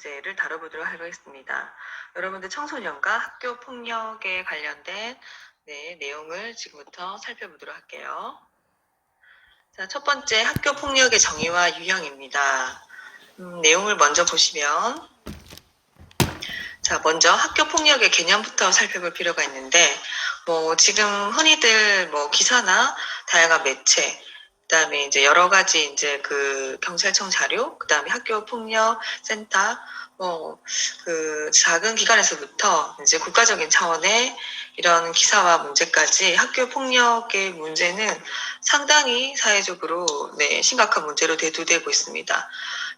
문제를 다뤄보도록 하겠습니다. 여러분들 청소년과 학교 폭력에 관련된 내용을 지금부터 살펴보도록 할게요. 자, 첫 번째 학교 폭력의 정의와 유형입니다. 내용을 먼저 보시면, 자, 먼저 학교 폭력의 개념부터 살펴볼 필요가 있는데, 지금 흔히들 기사나 다양한 매체, 그다음에 이제 여러 가지 이제 그 경찰청 자료, 그다음에 학교 폭력 센터, 그 작은 기관에서부터 이제 국가적인 차원의 이런 기사와 문제까지 학교 폭력의 문제는 상당히 사회적으로 심각한 문제로 대두되고 있습니다.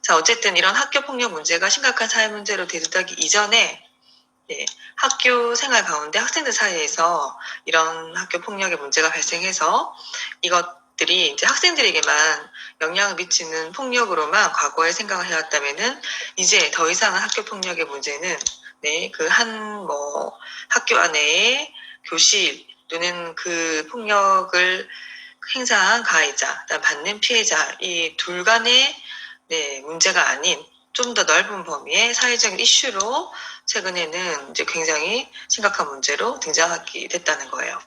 자, 어쨌든 이런 학교 폭력 문제가 심각한 사회 문제로 대두되기 이전에 학교 생활 가운데 학생들 사이에서 이런 학교 폭력의 문제가 발생해서 이것들이 이제 학생들에게만 영향을 미치는 폭력으로만 과거에 생각을 해왔다면은 이제 더 이상은 학교 폭력의 문제는 그 학교 안에 교실 또는 그 폭력을 행사한 가해자, 받는 피해자 이 둘 간의 문제가 아닌 좀 더 넓은 범위의 사회적인 이슈로 최근에는 이제 굉장히 심각한 문제로 등장하게 됐다는 거예요.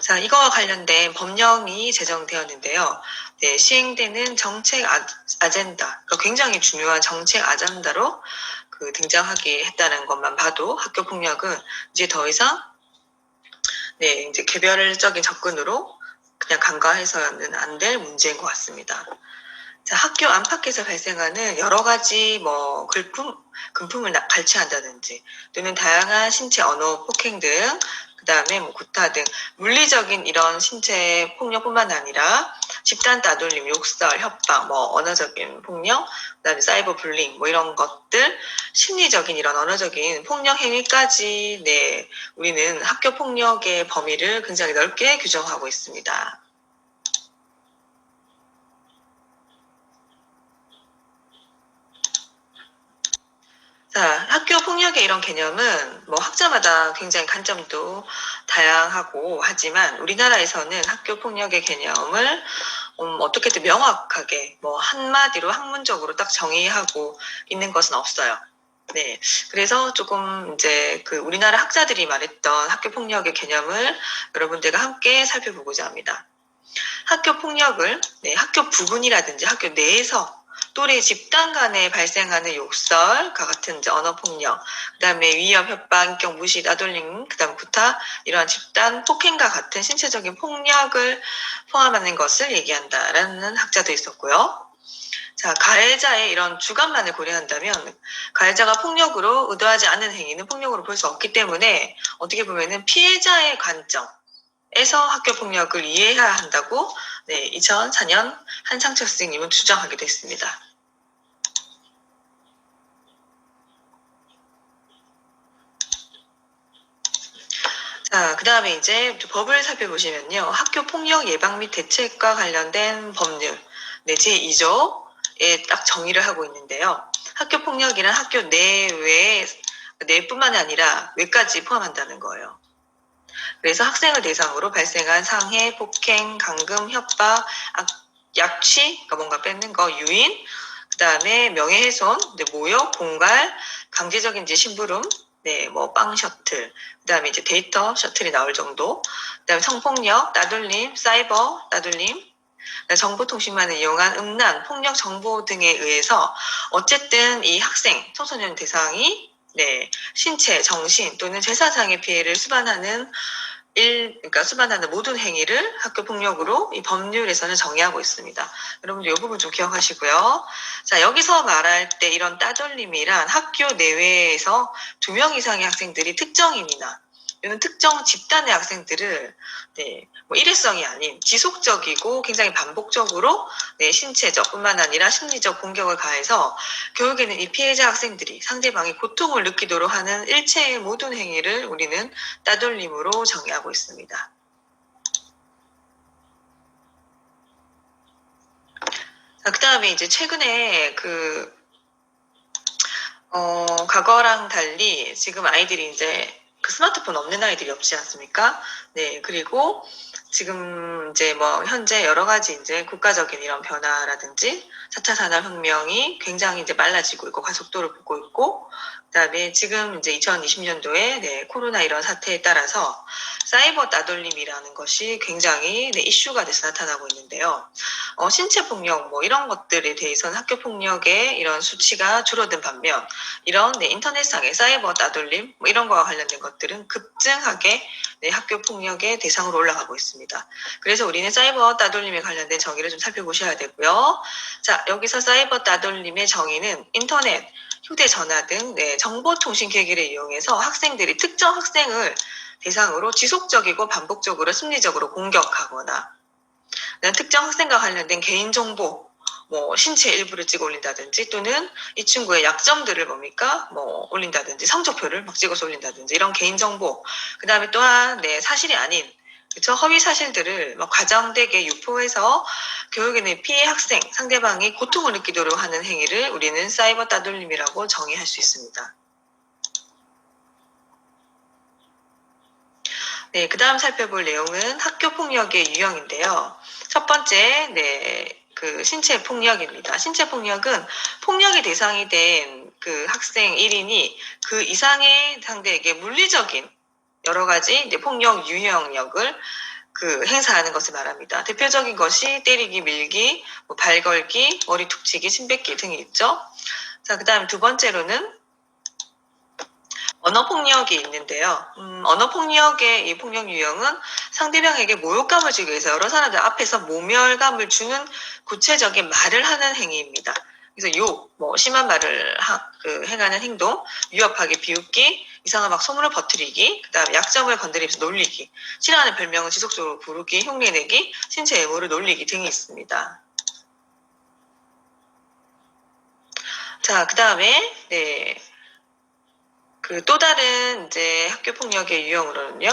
자, 이거와 관련된 법령이 제정되었는데요. 시행되는 정책 아젠다, 그러니까 굉장히 중요한 정책 아젠다로 등장하게 했다는 것만 봐도 학교 폭력은 이제 더 이상 이제 개별적인 접근으로 그냥 간과해서는 안 될 문제인 것 같습니다. 자, 학교 안팎에서 발생하는 여러 가지 금품을 발췌한다든지 또는 다양한 신체 언어 폭행 등 그다음에 구타 등 물리적인 이런 신체 폭력뿐만 아니라 집단 따돌림, 욕설, 협박, 언어적인 폭력, 그다음에 사이버 불링 이런 것들, 심리적인 이런 언어적인 폭력 행위까지 우리는 학교 폭력의 범위를 굉장히 넓게 규정하고 있습니다. 자, 학교 폭력의 이런 개념은 학자마다 굉장히 관점도 다양하고 하지만 우리나라에서는 학교 폭력의 개념을 어떻게든 명확하게 한마디로 학문적으로 딱 정의하고 있는 것은 없어요. 그래서 조금 이제 우리나라 학자들이 말했던 학교 폭력의 개념을 여러분들과 함께 살펴보고자 합니다. 학교 폭력을 학교 부근이라든지 학교 내에서 또래 집단 간에 발생하는 욕설과 같은 이제 언어폭력, 그다음에 위협, 협박, 인격 무시, 따돌림, 그다음 구타 이러한 집단 폭행과 같은 신체적인 폭력을 포함하는 것을 얘기한다라는 학자도 있었고요. 자, 가해자의 이런 주관만을 고려한다면 가해자가 폭력으로 의도하지 않은 행위는 폭력으로 볼 수 없기 때문에 어떻게 보면은 피해자의 관점에서 학교 폭력을 이해해야 한다고 2004년 한상철 선생님은 주장하게 됐습니다. 자, 그 다음에 이제 법을 살펴보시면요. 학교 폭력 예방 및 대책과 관련된 법률, 제2조에 딱 정의를 하고 있는데요. 학교 폭력이란 학교 내외, 내뿐만 아니라 외까지 포함한다는 거예요. 그래서 학생을 대상으로 발생한 상해, 폭행, 감금, 협박, 약취, 그러니까 뭔가 뺏는 거, 유인, 그 다음에 명예훼손, 모욕, 공갈, 강제적인 이제 심부름, 빵 셔틀, 그 다음에 이제 데이터 셔틀이 나올 정도, 그 다음에 성폭력, 따돌림, 사이버 따돌림, 정보통신망을 이용한 음란, 폭력 정보 등에 의해서 어쨌든 이 학생, 청소년 대상이 신체, 정신 또는 재산상의 피해를 그러니까 수반하는 모든 행위를 학교 폭력으로 이 법률에서는 정의하고 있습니다. 여러분들 이 부분 좀 기억하시고요. 자, 여기서 말할 때 이런 따돌림이란 학교 내외에서 2명 이상의 학생들이 특정인이나 이런 특정 집단의 학생들을 일회성이 아닌 지속적이고 굉장히 반복적으로 신체적뿐만 아니라 심리적 공격을 가해서 결국에는 이 피해자 학생들이 상대방이 고통을 느끼도록 하는 일체의 모든 행위를 우리는 따돌림으로 정의하고 있습니다. 자, 그 다음에 이제 최근에 과거랑 달리 지금 아이들이 이제 스마트폰 없는 아이들이 없지 않습니까? 그리고 지금 이제 뭐 현재 여러 가지 이제 국가적인 이런 변화라든지 4차 산업혁명이 굉장히 이제 빨라지고 있고 가속도를 붓고 있고, 그다음에 지금 이제 2020년도에 네, 코로나 이런 사태에 따라서 사이버 따돌림이라는 것이 굉장히 네, 이슈가 돼서 나타나고 있는데요. 신체 폭력 뭐 이런 것들에 대해서는 학교 폭력의 이런 수치가 줄어든 반면, 이런 네, 인터넷상의 사이버 따돌림 뭐 이런 거와 관련된 것들은 급증하게 네, 학교 폭력의 대상으로 올라가고 있습니다. 그래서 우리는 사이버 따돌림에 관련된 정의를 좀 살펴보셔야 되고요. 자, 여기서 사이버 따돌림의 정의는 인터넷, 휴대전화 등 네, 정보통신계기를 이용해서 학생들이 특정 학생을 대상으로 지속적이고 반복적으로 심리적으로 공격하거나, 특정 학생과 관련된 개인정보, 뭐 신체 일부를 찍어 올린다든지, 또는 이 친구의 약점들을 뭡니까 뭐 올린다든지, 성적표를 막 찍어서 올린다든지, 이런 개인정보, 그 다음에 또한 네, 사실이 아닌 그쵸? 허위 사실들을 막 과장되게 유포해서 교육에 내 피해 학생, 상대방이 고통을 느끼도록 하는 행위를 우리는 사이버 따돌림이라고 정의할 수 있습니다. 네, 그 다음 살펴볼 내용은 학교 폭력의 유형인데요. 첫 번째, 네, 그 신체 폭력입니다. 신체 폭력은 폭력의 대상이 된 그 학생 1인이 그 이상의 상대에게 물리적인 여러 가지 이제 폭력 유형력을 그 행사하는 것을 말합니다. 대표적인 것이 때리기, 밀기, 뭐 발 걸기, 머리 툭 치기, 침 뱉기 등이 있죠. 자, 그 다음 두 번째로는 언어폭력이 있는데요. 언어폭력의 이 폭력 유형은 상대방에게 모욕감을 주기 위해서 여러 사람들 앞에서 모멸감을 주는 구체적인 말을 하는 행위입니다. 그래서 뭐 심한 말을 행하는 행동, 위협하기, 비웃기, 이상한 막 소문을 퍼뜨리기, 그 다음에 약점을 건드리면서 놀리기, 싫어하는 별명을 지속적으로 부르기, 흉내내기, 신체 외모를 놀리기 등이 있습니다. 자, 그 다음에 네. 그 또 다른 이제 학교 폭력의 유형으로는요,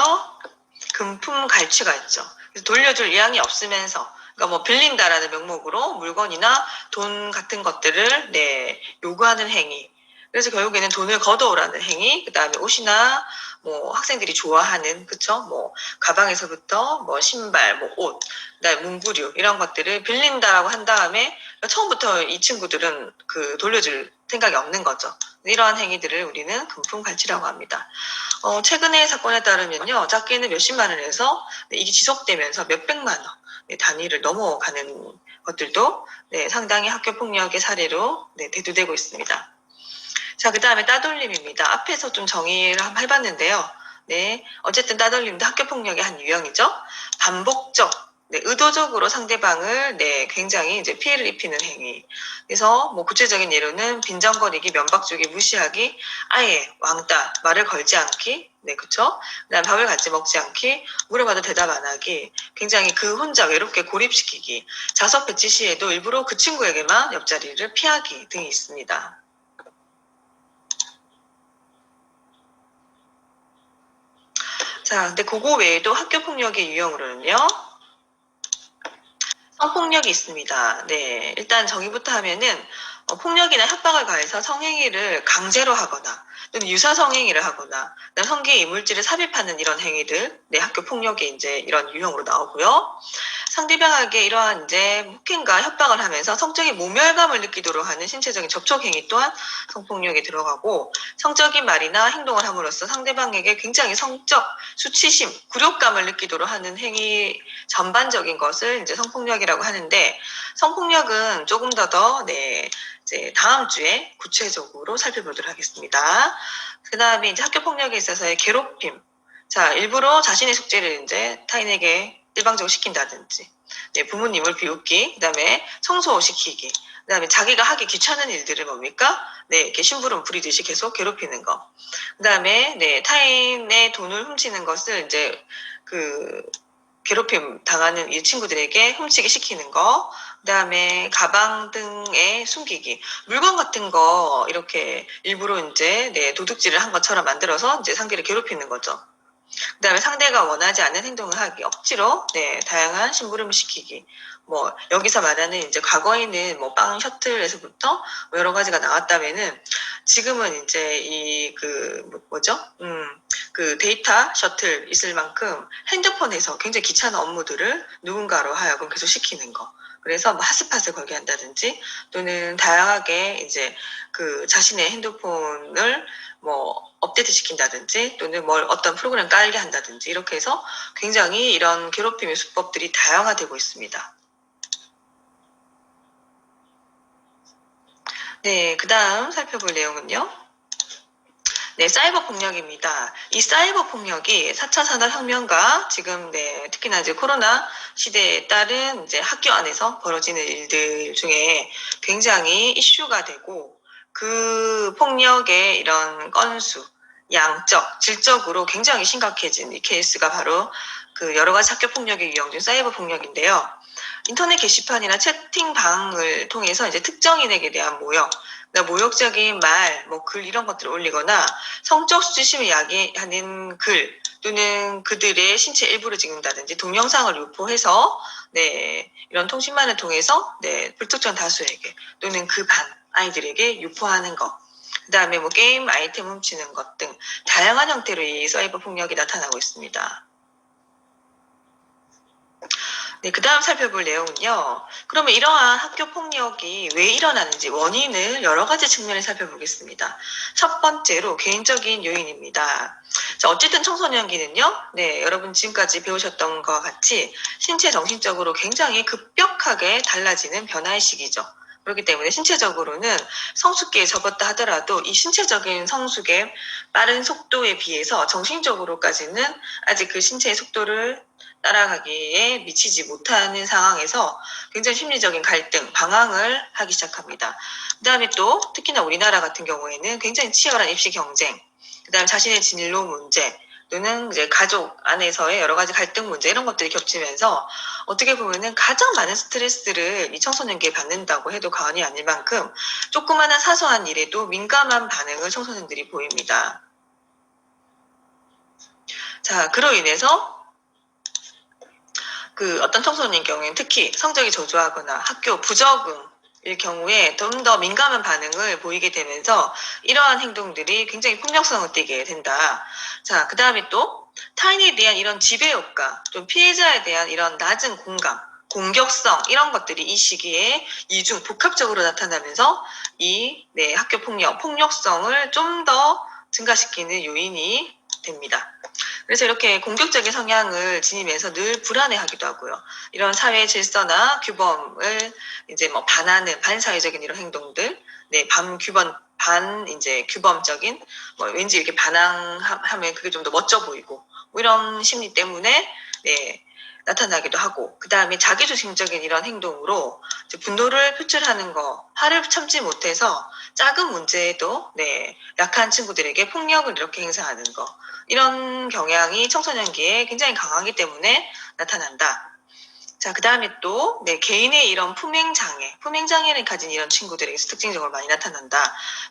금품 갈취가 있죠. 그래서 돌려줄 의향이 없으면서, 그러니까 뭐 빌린다라는 명목으로 물건이나 돈 같은 것들을 네, 요구하는 행위. 그래서 결국에는 돈을 걷어오라는 행위, 그 다음에 옷이나 뭐 학생들이 좋아하는, 그쵸? 뭐 가방에서부터 뭐 신발, 뭐 옷, 그다음에 문구류 이런 것들을 빌린다라고 한 다음에 처음부터 이 친구들은 그 돌려줄 생각이 없는 거죠. 이러한 행위들을 우리는 금품 갈취라고 합니다. 최근의 사건에 따르면요, 작게는 몇십만 원에서 네, 이게 지속되면서 몇백만 원 네, 단위를 넘어가는 것들도 네, 상당히 학교 폭력의 사례로 네, 대두되고 있습니다. 자, 그 다음에 따돌림입니다. 앞에서 좀 정의를 한번 해봤는데요. 네, 어쨌든 따돌림도 학교 폭력의 한 유형이죠. 반복적, 네, 의도적으로 상대방을 네, 굉장히 이제 피해를 입히는 행위. 그래서 뭐 구체적인 예로는 빈정거리기, 면박주기, 무시하기, 아예 왕따, 말을 걸지 않기, 네, 그쵸? 그다음 밥을 같이 먹지 않기, 물어봐도 대답 안 하기, 굉장히 그 혼자 외롭게 고립시키기, 자석 배치 시에도 일부러 그 친구에게만 옆자리를 피하기 등이 있습니다. 자, 근데 그거 외에도 학교 폭력의 유형으로는요, 성폭력이 있습니다. 네, 일단 정의부터 하면은 폭력이나 협박을 가해서 성행위를 강제로 하거나 또는 유사 성행위를 하거나 성기의 이물질을 삽입하는 이런 행위들, 네, 학교 폭력의 이제 이런 유형으로 나오고요. 상대방에게 이러한 이제 폭행과 협박을 하면서 성적인 모멸감을 느끼도록 하는 신체적인 접촉 행위 또한 성폭력에 들어가고, 성적인 말이나 행동을 함으로써 상대방에게 굉장히 성적 수치심, 굴욕감을 느끼도록 하는 행위 전반적인 것을 이제 성폭력이라고 하는데, 성폭력은 조금 더 네, 이제 다음 주에 구체적으로 살펴보도록 하겠습니다. 그 다음에 이제 학교 폭력에 있어서의 괴롭힘. 자, 일부러 자신의 숙제를 이제 타인에게 일방적으로 시킨다든지, 네, 부모님을 비웃기, 그 다음에 청소시키기, 그 다음에 자기가 하기 귀찮은 일들을 뭡니까? 네, 이렇게 심부름 부리듯이 계속 괴롭히는 거. 그 다음에, 네, 타인의 돈을 훔치는 것을 이제 그 괴롭힘 당하는 이 친구들에게 훔치게 시키는 거, 그다음에 가방 등에 숨기기, 물건 같은 거 이렇게 일부러 이제 네, 도둑질을 한 것처럼 만들어서 이제 상대를 괴롭히는 거죠. 그다음에 상대가 원하지 않는 행동을 하기, 억지로 네, 다양한 심부름을 시키기. 뭐 여기서 말하는 이제 과거에는 뭐 빵 셔틀에서부터 뭐 여러 가지가 나왔다면은 지금은 이제 이 그 뭐죠? 그 데이터 셔틀 있을 만큼 핸드폰에서 굉장히 귀찮은 업무들을 누군가로 하여금 계속 시키는 거. 그래서 뭐 핫스팟을 걸게 한다든지 또는 다양하게 이제 그 자신의 핸드폰을 뭐 업데이트 시킨다든지 또는 뭘 어떤 프로그램 깔게 한다든지 이렇게 해서 굉장히 이런 괴롭힘의 수법들이 다양화되고 있습니다. 네, 그 다음 살펴볼 내용은요. 네, 사이버 폭력입니다. 이 사이버 폭력이 4차 산업혁명과 지금 특히나 이제 코로나 시대에 따른 이제 학교 안에서 벌어지는 일들 중에 굉장히 이슈가 되고 그 폭력의 이런 건수, 양적, 질적으로 굉장히 심각해진 이 케이스가 바로 그 여러 가지 학교 폭력의 유형 중 사이버 폭력인데요. 인터넷 게시판이나 채팅방을 통해서 이제 특정인에게 대한 모욕, 모욕적인 말, 뭐 글 이런 것들을 올리거나 성적 수치심을 야기하는 글 또는 그들의 신체 일부를 찍는다든지 동영상을 유포해서 이런 통신망을 통해서 불특정 다수에게 또는 그 반 아이들에게 유포하는 것. 그 다음에 뭐 게임 아이템 훔치는 것 등 다양한 형태로 이 사이버 폭력이 나타나고 있습니다. 네, 그 다음 살펴볼 내용은요. 그러면 이러한 학교 폭력이 왜 일어나는지 원인을 여러 가지 측면을 살펴보겠습니다. 첫 번째로 개인적인 요인입니다. 자, 어쨌든 청소년기는요. 여러분 지금까지 배우셨던 것과 같이 신체 정신적으로 굉장히 급격하게 달라지는 변화의 시기죠. 그렇기 때문에 신체적으로는 성숙기에 접었다 하더라도 이 신체적인 성숙의 빠른 속도에 비해서 정신적으로까지는 아직 그 신체의 속도를 따라가기에 미치지 못하는 상황에서 굉장히 심리적인 갈등, 방황을 하기 시작합니다. 그 다음에 또 특히나 우리나라 같은 경우에는 굉장히 치열한 입시 경쟁, 그 다음에 자신의 진로 문제, 또는 이제 가족 안에서의 여러 가지 갈등 문제 이런 것들이 겹치면서 어떻게 보면은 가장 많은 스트레스를 이 청소년기에 받는다고 해도 과언이 아닐 만큼 조그마한 사소한 일에도 민감한 반응을 청소년들이 보입니다. 자, 그로 인해서 그 어떤 청소년의 경우에는 특히 성적이 저조하거나 학교 부적응일 경우에 좀 더 민감한 반응을 보이게 되면서 이러한 행동들이 굉장히 폭력성을 띠게 된다. 자, 그 다음에 또 타인에 대한 이런 지배 효과, 좀 피해자에 대한 이런 낮은 공감, 공격성 이런 것들이 이 시기에 이중 복합적으로 나타나면서 이 학교 폭력성을 좀 더 증가시키는 요인이 됩니다. 그래서 이렇게 공격적인 성향을 지니면서 늘 불안해하기도 하고요. 이런 사회 질서나 규범을 이제 뭐 반하는 반사회적인 이런 행동들, 이제 규범적인 뭐 왠지 이렇게 반항하면 그게 좀 더 멋져 보이고 뭐 이런 심리 때문에 나타나기도 하고 그 다음에 자기중심적인 이런 행동으로 분노를 표출하는 거, 화를 참지 못해서 작은 문제에도 약한 친구들에게 폭력을 이렇게 행사하는 거 이런 경향이 청소년기에 굉장히 강하기 때문에 나타난다. 자, 그 다음에 또 개인의 이런 품행장애를 가진 이런 친구들에게서 특징적으로 많이 나타난다.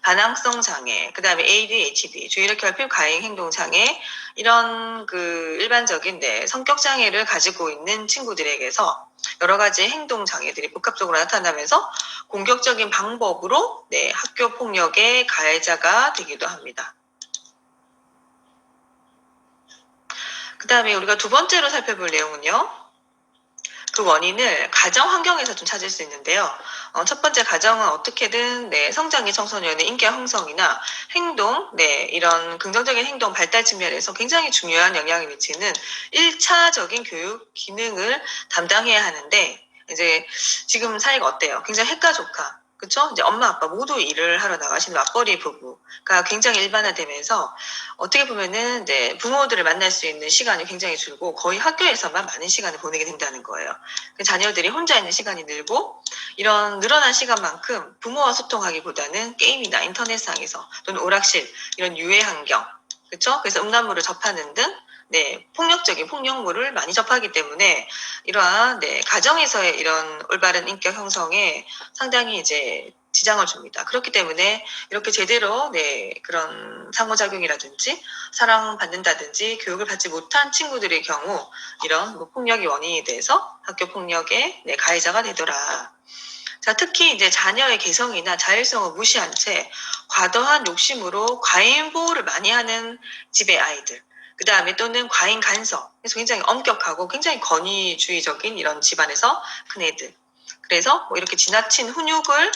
반항성 장애, 그 다음에 ADHD, 주의력 결핍 과잉 행동 장애 이런 그 일반적인 성격 장애를 가지고 있는 친구들에게서 여러 가지 행동 장애들이 복합적으로 나타나면서 공격적인 방법으로 학교 폭력의 가해자가 되기도 합니다. 그 다음에 우리가 두 번째로 살펴볼 내용은요. 그 원인을 가정 환경에서 좀 찾을 수 있는데요. 첫 번째 가정은 어떻게든 성장기 청소년의 인격 형성이나 행동, 이런 긍정적인 행동 발달 측면에서 굉장히 중요한 영향을 미치는 1차적인 교육 기능을 담당해야 하는데 이제 지금 사이가 어때요? 굉장히 핵가족화. 그쵸? 이제 엄마, 아빠 모두 일을 하러 나가시는 맞벌이 부부가 굉장히 일반화되면서 어떻게 보면은 이제 부모들을 만날 수 있는 시간이 굉장히 줄고 거의 학교에서만 많은 시간을 보내게 된다는 거예요. 자녀들이 혼자 있는 시간이 늘고 이런 늘어난 시간만큼 부모와 소통하기보다는 게임이나 인터넷상에서 또는 오락실 이런 유해 환경, 그렇죠? 그래서 음란물을 접하는 등 폭력적인 폭력물을 많이 접하기 때문에 이러한 가정에서의 이런 올바른 인격 형성에 상당히 이제 지장을 줍니다. 그렇기 때문에 이렇게 제대로 그런 상호작용이라든지 사랑받는다든지 교육을 받지 못한 친구들의 경우 이런 폭력이 원인이 돼서 학교 폭력의 가해자가 되더라. 자, 특히 이제 자녀의 개성이나 자율성을 무시한 채 과도한 욕심으로 과잉 보호를 많이 하는 집의 아이들. 그 다음에 또는 과잉 간섭. 그래서 굉장히 엄격하고 굉장히 권위주의적인 이런 집안에서 큰 애들. 그래서 뭐 이렇게 지나친 훈육을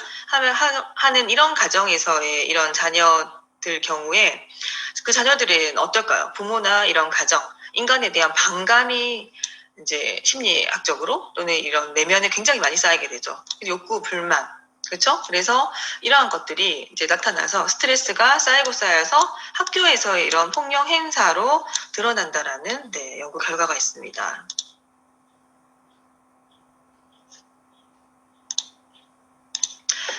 하는 이런 가정에서의 이런 자녀들 경우에 그 자녀들은 어떨까요? 부모나 이런 가정, 인간에 대한 반감이 이제 심리학적으로 또는 이런 내면에 굉장히 많이 쌓이게 되죠. 욕구, 불만. 그렇죠? 그래서 이러한 것들이 이제 나타나서 스트레스가 쌓이고 쌓여서 학교에서의 이런 폭력 행사로 드러난다라는 연구 결과가 있습니다.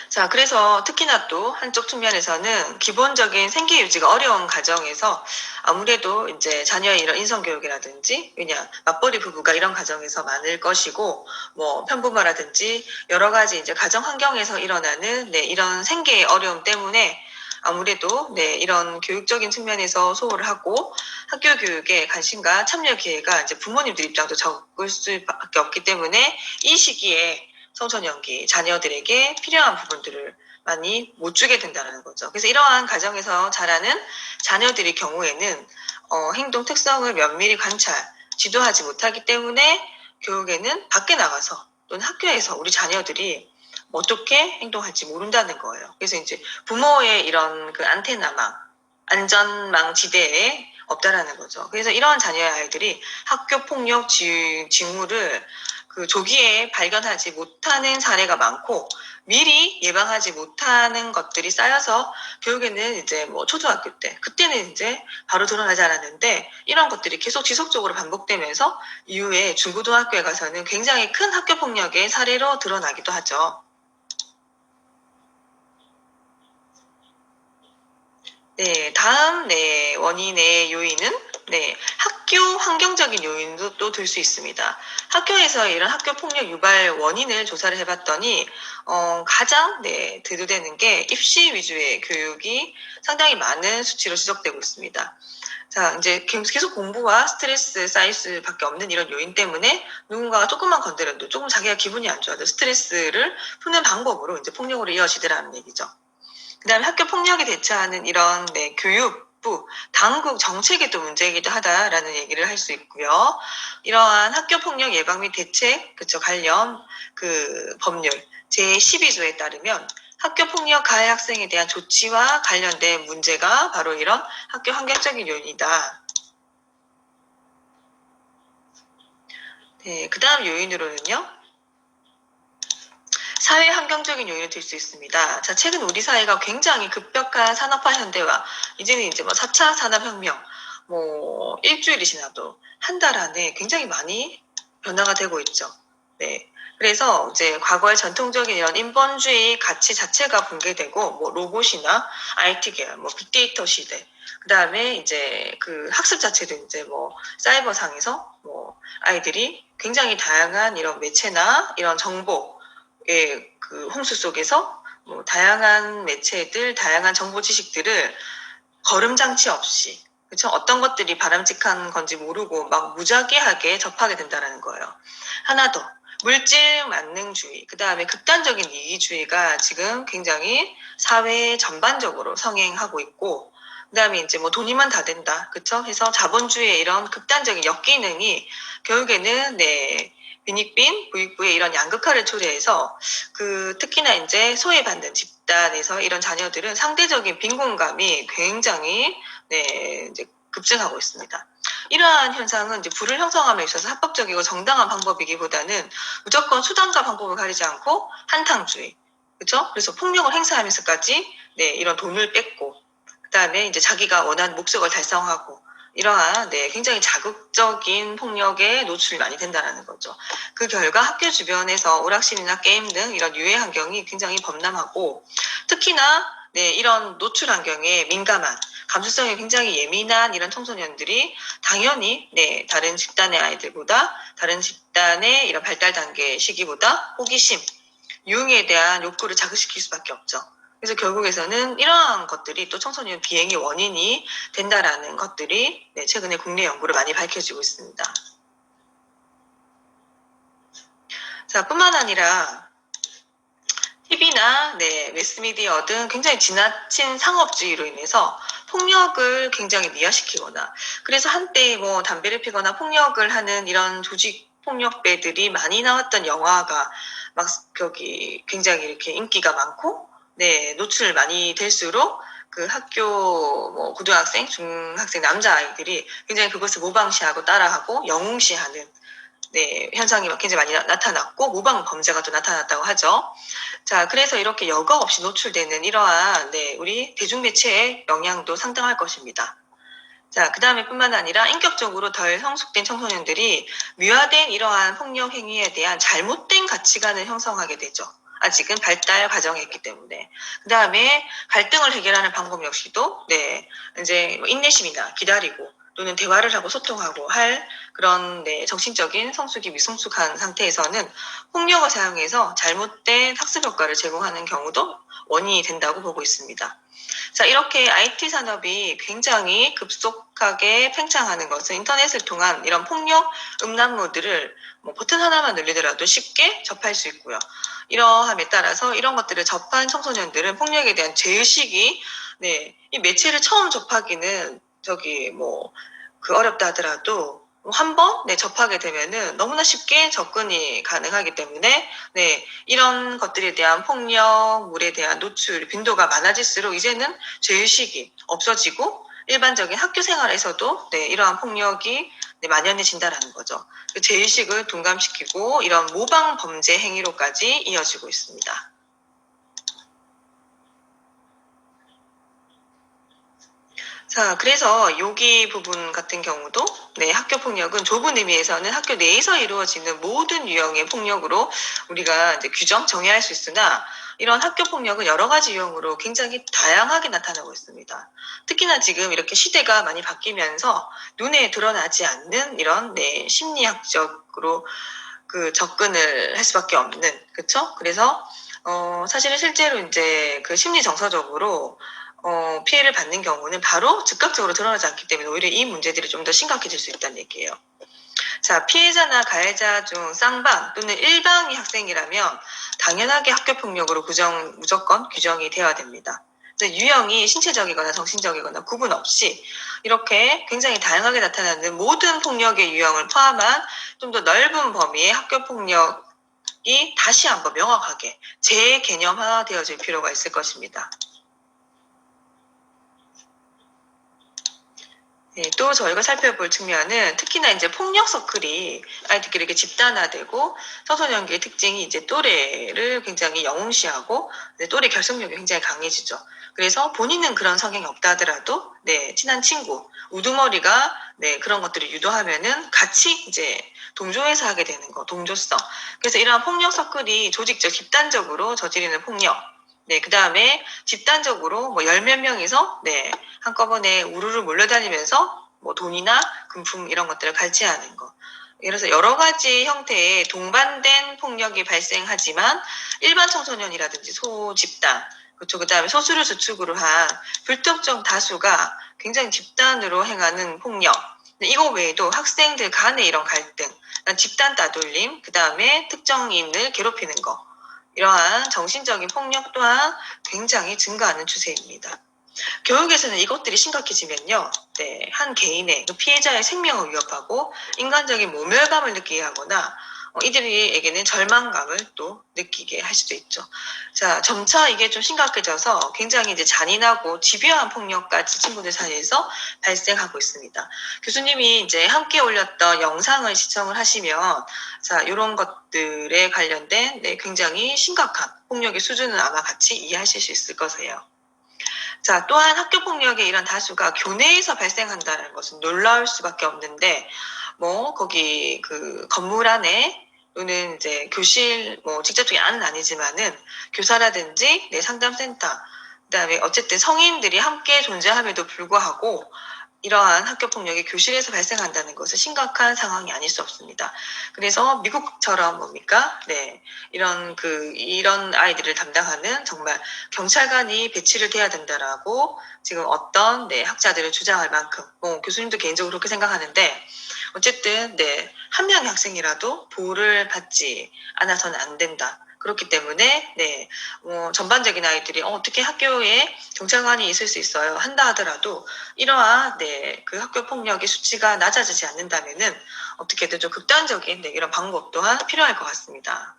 자, 그래서 특히나 또 한쪽 측면에서는 기본적인 생계 유지가 어려운 가정에서 아무래도 이제 자녀의 이런 인성교육이라든지 그냥 맞벌이 부부가 이런 가정에서 많을 것이고 뭐 편부모라든지 여러 가지 이제 가정 환경에서 일어나는 이런 생계의 어려움 때문에 아무래도 이런 교육적인 측면에서 소홀을 하고 학교 교육에 관심과 참여 기회가 이제 부모님들 입장도 적을 수밖에 없기 때문에 이 시기에 청소년기 자녀들에게 필요한 부분들을 많이 못 주게 된다는 거죠. 그래서 이러한 가정에서 자라는 자녀들의 경우에는 행동 특성을 면밀히 관찰, 지도하지 못하기 때문에 교육에는 밖에 나가서 또는 학교에서 우리 자녀들이 어떻게 행동할지 모른다는 거예요. 그래서 이제 부모의 이런 그 안테나망, 안전망 지대에 없다라는 거죠. 그래서 이러한 자녀의 아이들이 학교 폭력 징후를 그 조기에 발견하지 못하는 사례가 많고 미리 예방하지 못하는 것들이 쌓여서 결국에는 이제 뭐 초등학교 때 그때는 이제 바로 드러나지 않았는데 이런 것들이 계속 지속적으로 반복되면서 이후에 중고등학교에 가서는 굉장히 큰 학교 폭력의 사례로 드러나기도 하죠. 네, 다음 원인의 요인은 학교 환경적인 요인도 또 들 수 있습니다. 학교에서 이런 학교 폭력 유발 원인을 조사를 해봤더니 가장 대두되는 게 입시 위주의 교육이 상당히 많은 수치로 지적되고 있습니다. 자, 이제 계속 공부와 스트레스 쌓일 수밖에 없는 이런 요인 때문에 누군가가 조금만 건드려도 조금 자기가 기분이 안 좋아도 스트레스를 푸는 방법으로 이제 폭력으로 이어지더라는 얘기죠. 그 다음에 학교 폭력에 대처하는 이런 교육부, 당국 정책이 또 문제이기도 하다라는 얘기를 할 수 있고요. 이러한 학교 폭력 예방 및 대책, 그쵸, 관련 그 법률 제12조에 따르면 학교 폭력 가해 학생에 대한 조치와 관련된 문제가 바로 이런 학교 환경적인 요인이다. 네, 그 다음 요인으로는요. 사회 환경적인 요인이 될 수 있습니다. 자, 최근 우리 사회가 굉장히 급격한 산업화 현대화, 이제는 이제 뭐 4차 산업혁명, 뭐 일주일이 지나도 한 달 안에 굉장히 많이 변화가 되고 있죠. 네. 그래서 이제 과거의 전통적인 이런 인본주의 가치 자체가 붕괴되고, 뭐 로봇이나 IT 계열, 뭐 빅데이터 시대, 그 다음에 이제 그 학습 자체도 이제 뭐 사이버상에서 뭐 아이들이 굉장히 다양한 이런 매체나 이런 정보, 그 홍수 속에서 뭐 다양한 매체들, 다양한 정보 지식들을 거름장치 없이 그렇죠? 어떤 것들이 바람직한 건지 모르고 막 무작위하게 접하게 된다는 거예요. 하나 더 물질 만능주의, 그 다음에 극단적인 이기주의가 지금 굉장히 사회 전반적으로 성행하고 있고, 그 다음에 이제 뭐 돈이면 다 된다, 그쵸? 해서 자본주의의 이런 극단적인 역기능이 결국에는 빈익빈 부익부의 이런 양극화를 초래해서 그 특히나 이제 소외받는 집단에서 이런 자녀들은 상대적인 빈곤감이 굉장히 이제 급증하고 있습니다. 이러한 현상은 이제 부를 형성함에 있어서 합법적이고 정당한 방법이기보다는 무조건 수단과 방법을 가리지 않고 한탕주의, 그렇죠? 그래서 폭력을 행사하면서까지 이런 돈을 뺏고, 그다음에 이제 자기가 원하는 목적을 달성하고 이러한 굉장히 자극적인 폭력에 노출이 많이 된다는 거죠. 그 결과 학교 주변에서 오락실이나 게임 등 이런 유해 환경이 굉장히 범람하고 특히나 이런 노출 환경에 민감한 감수성이 굉장히 예민한 이런 청소년들이 당연히 다른 집단의 아이들보다 다른 집단의 이런 발달 단계 시기보다 호기심, 유흥에 대한 욕구를 자극시킬 수밖에 없죠. 그래서 결국에서는 이러한 것들이 또 청소년 비행의 원인이 된다라는 것들이 최근에 국내 연구로 많이 밝혀지고 있습니다. 자, 뿐만 아니라 TV나 매스미디어 등 굉장히 지나친 상업주의로 인해서 폭력을 굉장히 미화시키거나, 그래서 한때 뭐 담배를 피거나 폭력을 하는 이런 조직 폭력배들이 많이 나왔던 영화가 막 거기 굉장히 이렇게 인기가 많고, 노출 많이 될수록 그 학교 뭐 고등학생, 중학생 남자아이들이 굉장히 그것을 모방시하고 따라하고 영웅시하는 현상이 굉장히 많이 나타났고, 모방 범죄가 또 나타났다고 하죠. 자, 그래서 이렇게 여과 없이 노출되는 이러한 우리 대중매체의 영향도 상당할 것입니다. 자, 그 다음에 뿐만 아니라 인격적으로 덜 성숙된 청소년들이 미화된 이러한 폭력 행위에 대한 잘못된 가치관을 형성하게 되죠. 아직은 발달 과정에 있기 때문에. 그 다음에 갈등을 해결하는 방법 역시도 이제 뭐 인내심이나 기다리고 또는 대화를 하고 소통하고 할 그런 정신적인 성숙이 미성숙한 상태에서는 폭력을 사용해서 잘못된 학습 효과를 제공하는 경우도 원인이 된다고 보고 있습니다. 자, 이렇게 IT 산업이 굉장히 급속하게 팽창하는 것은 인터넷을 통한 이런 폭력 음란물들을 뭐 버튼 하나만 누르더라도 쉽게 접할 수 있고요. 이러함에 따라서 이런 것들을 접한 청소년들은 폭력에 대한 죄의식이 이 매체를 처음 접하기는 어렵다 하더라도 한 번 접하게 되면은 너무나 쉽게 접근이 가능하기 때문에 이런 것들에 대한 폭력물에 대한 노출 빈도가 많아질수록 이제는 죄의식이 없어지고 일반적인 학교 생활에서도 이러한 폭력이 만연해진다라는 거죠. 그 죄의식을 둔감시키고 이런 모방 범죄 행위로까지 이어지고 있습니다. 자, 그래서 여기 부분 같은 경우도 학교 폭력은 좁은 의미에서는 학교 내에서 이루어지는 모든 유형의 폭력으로 우리가 이제 정의할 수 있으나, 이런 학교 폭력은 여러 가지 유형으로 굉장히 다양하게 나타나고 있습니다. 특히나 지금 이렇게 시대가 많이 바뀌면서 눈에 드러나지 않는 이런 심리학적으로 그 접근을 할 수밖에 없는, 그렇죠? 그래서 사실은 실제로 이제 그 심리 정서적으로 피해를 받는 경우는 바로 즉각적으로 드러나지 않기 때문에 오히려 이 문제들이 좀 더 심각해질 수 있다는 얘기예요. 자, 피해자나 가해자 중 쌍방 또는 일방이 학생이라면 당연하게 학교폭력으로 무조건 규정이 되어야 됩니다. 유형이 신체적이거나 정신적이거나 구분 없이 이렇게 굉장히 다양하게 나타나는 모든 폭력의 유형을 포함한 좀 더 넓은 범위의 학교폭력이 다시 한번 명확하게 재개념화되어질 필요가 있을 것입니다. 또 저희가 살펴볼 측면은 특히나 이제 폭력 서클이 아이들끼리 이렇게 집단화되고 청소년기의 특징이 이제 또래를 굉장히 영웅시하고 또래 결속력이 굉장히 강해지죠. 그래서 본인은 그런 성향이 없다 하더라도 친한 친구, 우두머리가 그런 것들을 유도하면은 같이 이제 동조해서 하게 되는 거, 동조성. 그래서 이러한 폭력 서클이 조직적, 집단적으로 저지르는 폭력. 그 다음에 집단적으로 뭐 열 몇 명이서 한꺼번에 우르르 몰려다니면서 뭐 돈이나 금품 이런 것들을 갈취하는 거. 예를 들어서 여러 가지 형태의 동반된 폭력이 발생하지만 일반 청소년이라든지 소집단, 그렇죠. 그다음에 소수를 주축으로 한 불특정 다수가 굉장히 집단으로 행하는 폭력. 이거 외에도 학생들 간의 이런 갈등, 집단 따돌림, 그다음에 특정인을 괴롭히는 거. 이러한 정신적인 폭력 또한 굉장히 증가하는 추세입니다. 교육에서는 이것들이 심각해지면요, 한 개인의 피해자의 생명을 위협하고 인간적인 모멸감을 느끼게 하거나 이들에게는 절망감을 또 느끼게 할 수도 있죠. 자, 점차 이게 좀 심각해져서 굉장히 이제 잔인하고 집요한 폭력까지 친구들 사이에서 발생하고 있습니다. 교수님이 이제 함께 올렸던 영상을 시청을 하시면 자, 이런 것들에 관련된 굉장히 심각한 폭력의 수준은 아마 같이 이해하실 수 있을 거세요. 자, 또한 학교 폭력의 이런 다수가 교내에서 발생한다는 것은 놀라울 수밖에 없는데, 뭐 거기 그 건물 안에 또는 이제 교실 뭐 직접적인 안은 아니지만은 교사라든지 상담센터, 그다음에 어쨌든 성인들이 함께 존재함에도 불구하고 이러한 학교 폭력이 교실에서 발생한다는 것은 심각한 상황이 아닐 수 없습니다. 그래서 미국처럼 뭡니까? 이런 아이들을 담당하는 정말 경찰관이 배치를 돼야 된다라고 지금 어떤 학자들을 주장할 만큼, 교수님도 개인적으로 그렇게 생각하는데, 어쨌든 한 명의 학생이라도 보호를 받지 않아서는 안 된다. 그렇기 때문에 전반적인 아이들이 어떻게 학교에 경찰관이 있을 수 있어요 한다 하더라도 이러한 그 학교 폭력의 수치가 낮아지지 않는다면은 어떻게든 좀 극단적인 이런 방법 또한 필요할 것 같습니다.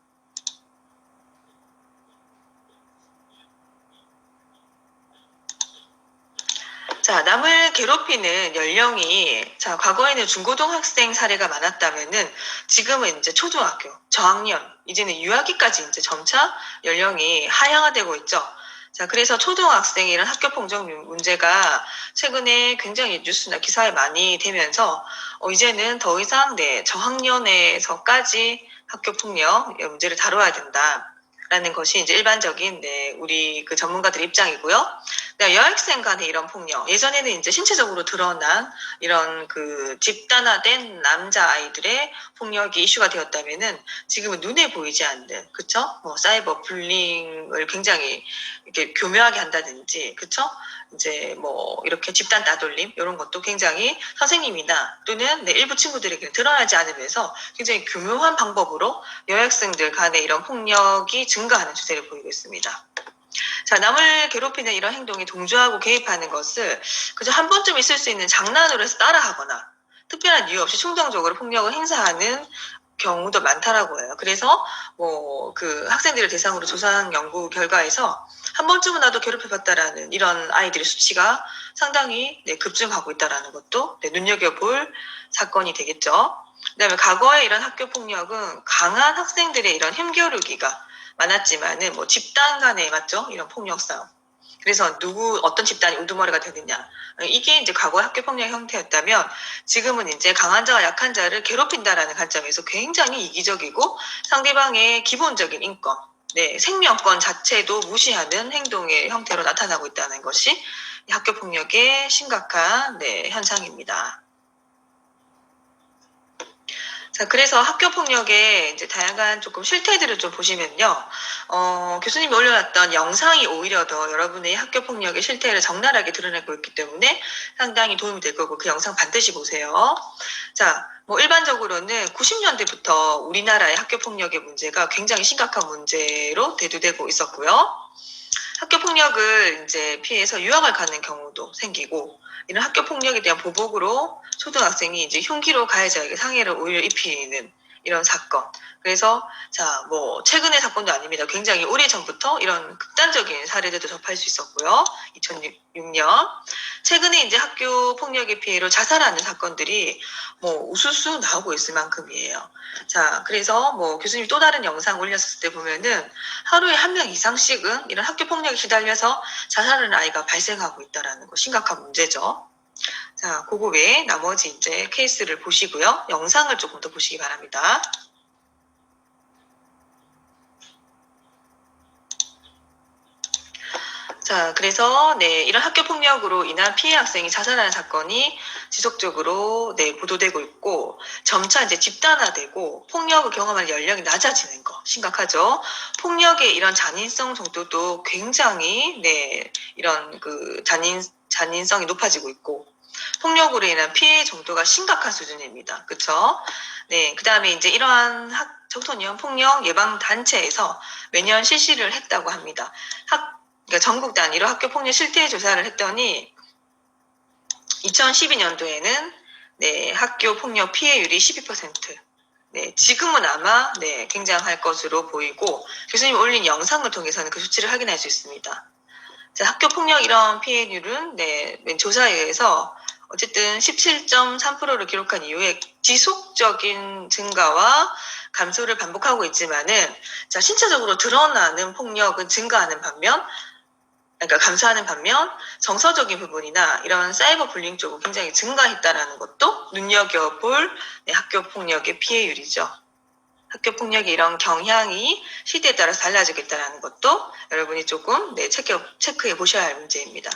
자, 남을 괴롭히는 연령이, 자, 과거에는 중고등학생 사례가 많았다면은 지금은 이제 초등학교, 저학년, 이제는 유아기까지 이제 점차 연령이 하향화되고 있죠. 자, 그래서 초등학생 이런 학교 폭력 문제가 최근에 굉장히 뉴스나 기사에 많이 되면서 이제는 더 이상 저학년에서까지 학교 폭력 문제를 다뤄야 된다. 라는 것이 이제 일반적인 우리 그 전문가들 입장이고요. 여학생 간의 이런 폭력, 예전에는 이제 신체적으로 드러난 이런 그 집단화된 남자 아이들의 폭력이 이슈가 되었다면은 지금은 눈에 보이지 않는, 그쵸? 사이버 불링을 굉장히 이렇게 교묘하게 한다든지, 그쵸? 이제 이렇게 집단 따돌림 이런 것도 굉장히 선생님이나 또는 일부 친구들에게 드러나지 않으면서 굉장히 교묘한 방법으로 여학생들 간의 이런 폭력이 증가하는 추세를 보이고 있습니다. 자, 남을 괴롭히는 이런 행동에 동조하고 개입하는 것을 그저 한 번쯤 있을 수 있는 장난으로 해서 따라하거나 특별한 이유 없이 충동적으로 폭력을 행사하는 경우도 많다라고 해요. 그래서 그 학생들을 대상으로 조사한 연구 결과에서 한 번쯤은 나도 괴롭혀봤다라는 이런 아이들의 수치가 상당히 급증하고 있다라는 것도 눈여겨볼 사건이 되겠죠. 그다음에 과거에 이런 학교 폭력은 강한 학생들의 이런 힘겨루기가 많았지만은 집단 간에 맞죠? 이런 폭력 싸움. 그래서 어떤 집단이 우두머리가 되느냐. 이게 이제 과거 학교 폭력 형태였다면 지금은 이제 강한 자와 약한 자를 괴롭힌다라는 관점에서 굉장히 이기적이고 상대방의 기본적인 인권, 생명권 자체도 무시하는 행동의 형태로 나타나고 있다는 것이 학교 폭력의 심각한 현상입니다. 자, 그래서 학교 폭력의 이제 다양한 조금 실태들을 좀 보시면요. 교수님이 올려놨던 영상이 오히려 더 여러분의 학교 폭력의 실태를 적나라하게 드러내고 있기 때문에 상당히 도움이 될 거고 그 영상 반드시 보세요. 자, 일반적으로는 90년대부터 우리나라의 학교 폭력의 문제가 굉장히 심각한 문제로 대두되고 있었고요. 학교 폭력을 이제 피해서 유학을 가는 경우도 생기고 이런 학교 폭력에 대한 보복으로 초등학생이 이제 흉기로 가해자에게 상해를 오히려 입히는 이런 사건. 그래서 최근의 사건도 아닙니다. 굉장히 오래전부터 이런 극단적인 사례들도 접할 수 있었고요. 2006년 최근에 이제 학교 폭력의 피해로 자살하는 사건들이 우수수 나오고 있을 만큼이에요. 자, 그래서 교수님이 또 다른 영상 올렸을 때 보면은 하루에 한 명 이상씩은 이런 학교 폭력에 시달려서 자살하는 아이가 발생하고 있다라는 거 심각한 문제죠. 자, 그거 외에 나머지 이제 케이스를 보시고요. 영상을 조금 더 보시기 바랍니다. 자, 그래서 이런 학교 폭력으로 인한 피해 학생이 자살하는 사건이 지속적으로 보도되고 있고 점차 이제 집단화되고 폭력을 경험할 연령이 낮아지는 거 심각하죠. 폭력의 이런 잔인성 정도도 굉장히 이런 그 잔인성이 높아지고 있고 폭력으로 인한 피해 정도가 심각한 수준입니다. 그렇죠? 그다음에 이제 이러한 청소년 폭력 예방 단체에서 매년 실시를 했다고 합니다. 그러니까 전국 단위로 학교 폭력 실태 조사를 했더니 2012년도에는 학교 폭력 피해율이 12%. 지금은 아마 굉장할 것으로 보이고 교수님이 올린 영상을 통해서는 그 수치를 확인할 수 있습니다. 자, 학교 폭력 이런 피해율은 조사에 의해서 어쨌든 17.3%를 기록한 이후에 지속적인 증가와 감소를 반복하고 있지만은 자, 신체적으로 드러나는 폭력은 증가하는 반면 그러니까 감소하는 반면 정서적인 부분이나 이런 사이버 불링 쪽은 굉장히 증가했다라는 것도 눈여겨볼 학교 폭력의 피해율이죠. 학교 폭력의 이런 경향이 시대에 따라서 달라지고 있다는 것도 여러분이 조금 체크해 보셔야 할 문제입니다.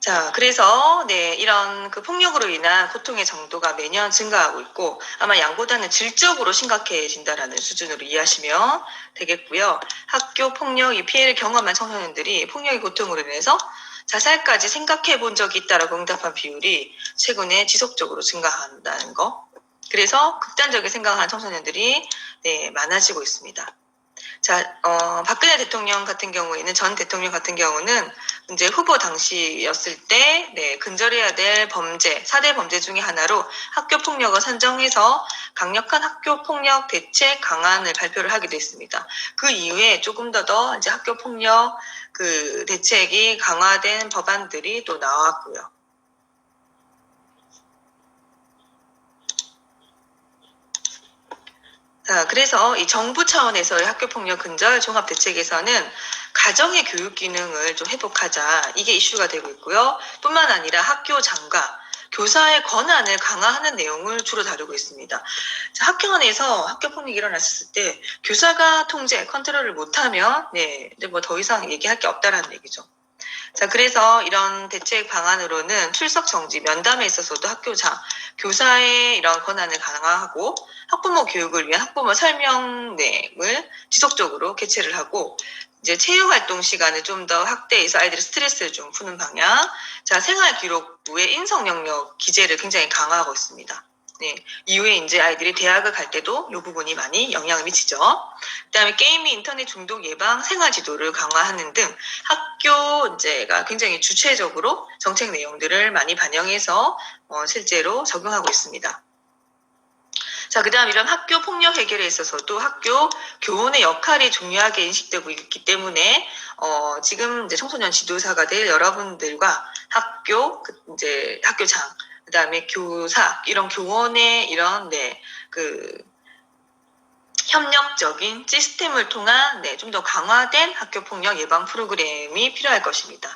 자, 그래서 이런 그 폭력으로 인한 고통의 정도가 매년 증가하고 있고 아마 양보다는 질적으로 심각해진다라는 수준으로 이해하시면 되겠고요. 학교 폭력이 피해를 경험한 청소년들이 폭력의 고통으로 인해서 자살까지 생각해 본 적이 있다라고 응답한 비율이 최근에 지속적으로 증가한다는 거. 그래서 극단적인 생각을 하는 청소년들이 많아지고 있습니다. 자, 박근혜 대통령 같은 경우에는, 전 대통령 같은 경우는 이제 후보 당시였을 때, 근절해야 될 범죄, 4대 범죄 중에 하나로 학교 폭력을 선정해서 강력한 학교 폭력 대책 강안을 발표를 하기도 했습니다. 그 이후에 조금 더 이제 학교 폭력 그 대책이 강화된 법안들이 또 나왔고요. 자, 그래서 이 정부 차원에서의 학교폭력 근절 종합대책에서는 가정의 교육 기능을 좀 회복하자, 이게 이슈가 되고 있고요. 뿐만 아니라 학교 장과 교사의 권한을 강화하는 내용을 주로 다루고 있습니다. 자, 학교 안에서 학교폭력이 일어났을 때 교사가 통제, 컨트롤을 못하면 이제 뭐 더 이상 얘기할 게 없다라는 얘기죠. 자, 그래서 이런 대책 방안으로는 출석 정지, 면담에 있어서도 학교장, 교사의 이런 권한을 강화하고 학부모 교육을 위한 학부모 설명회를 지속적으로 개최를 하고, 이제 체육활동 시간을 좀 더 확대해서 아이들의 스트레스를 좀 푸는 방향, 자, 생활기록부의 인성 영역 기재를 굉장히 강화하고 있습니다. 이후에 이제 아이들이 대학을 갈 때도 이 부분이 많이 영향을 미치죠. 그다음에 게임 및 인터넷 중독 예방, 생활 지도를 강화하는 등 학교 이제가 굉장히 주체적으로 정책 내용들을 많이 반영해서 실제로 적용하고 있습니다. 자, 그다음 이런 학교 폭력 해결에 있어서도 학교 교원의 역할이 중요하게 인식되고 있기 때문에 지금 이제 청소년 지도사가 될 여러분들과 학교 이제 학교장, 그다음에 교사, 이런 교원의 이런 그 협력적인 시스템을 통한 좀 더 강화된 학교 폭력 예방 프로그램이 필요할 것입니다.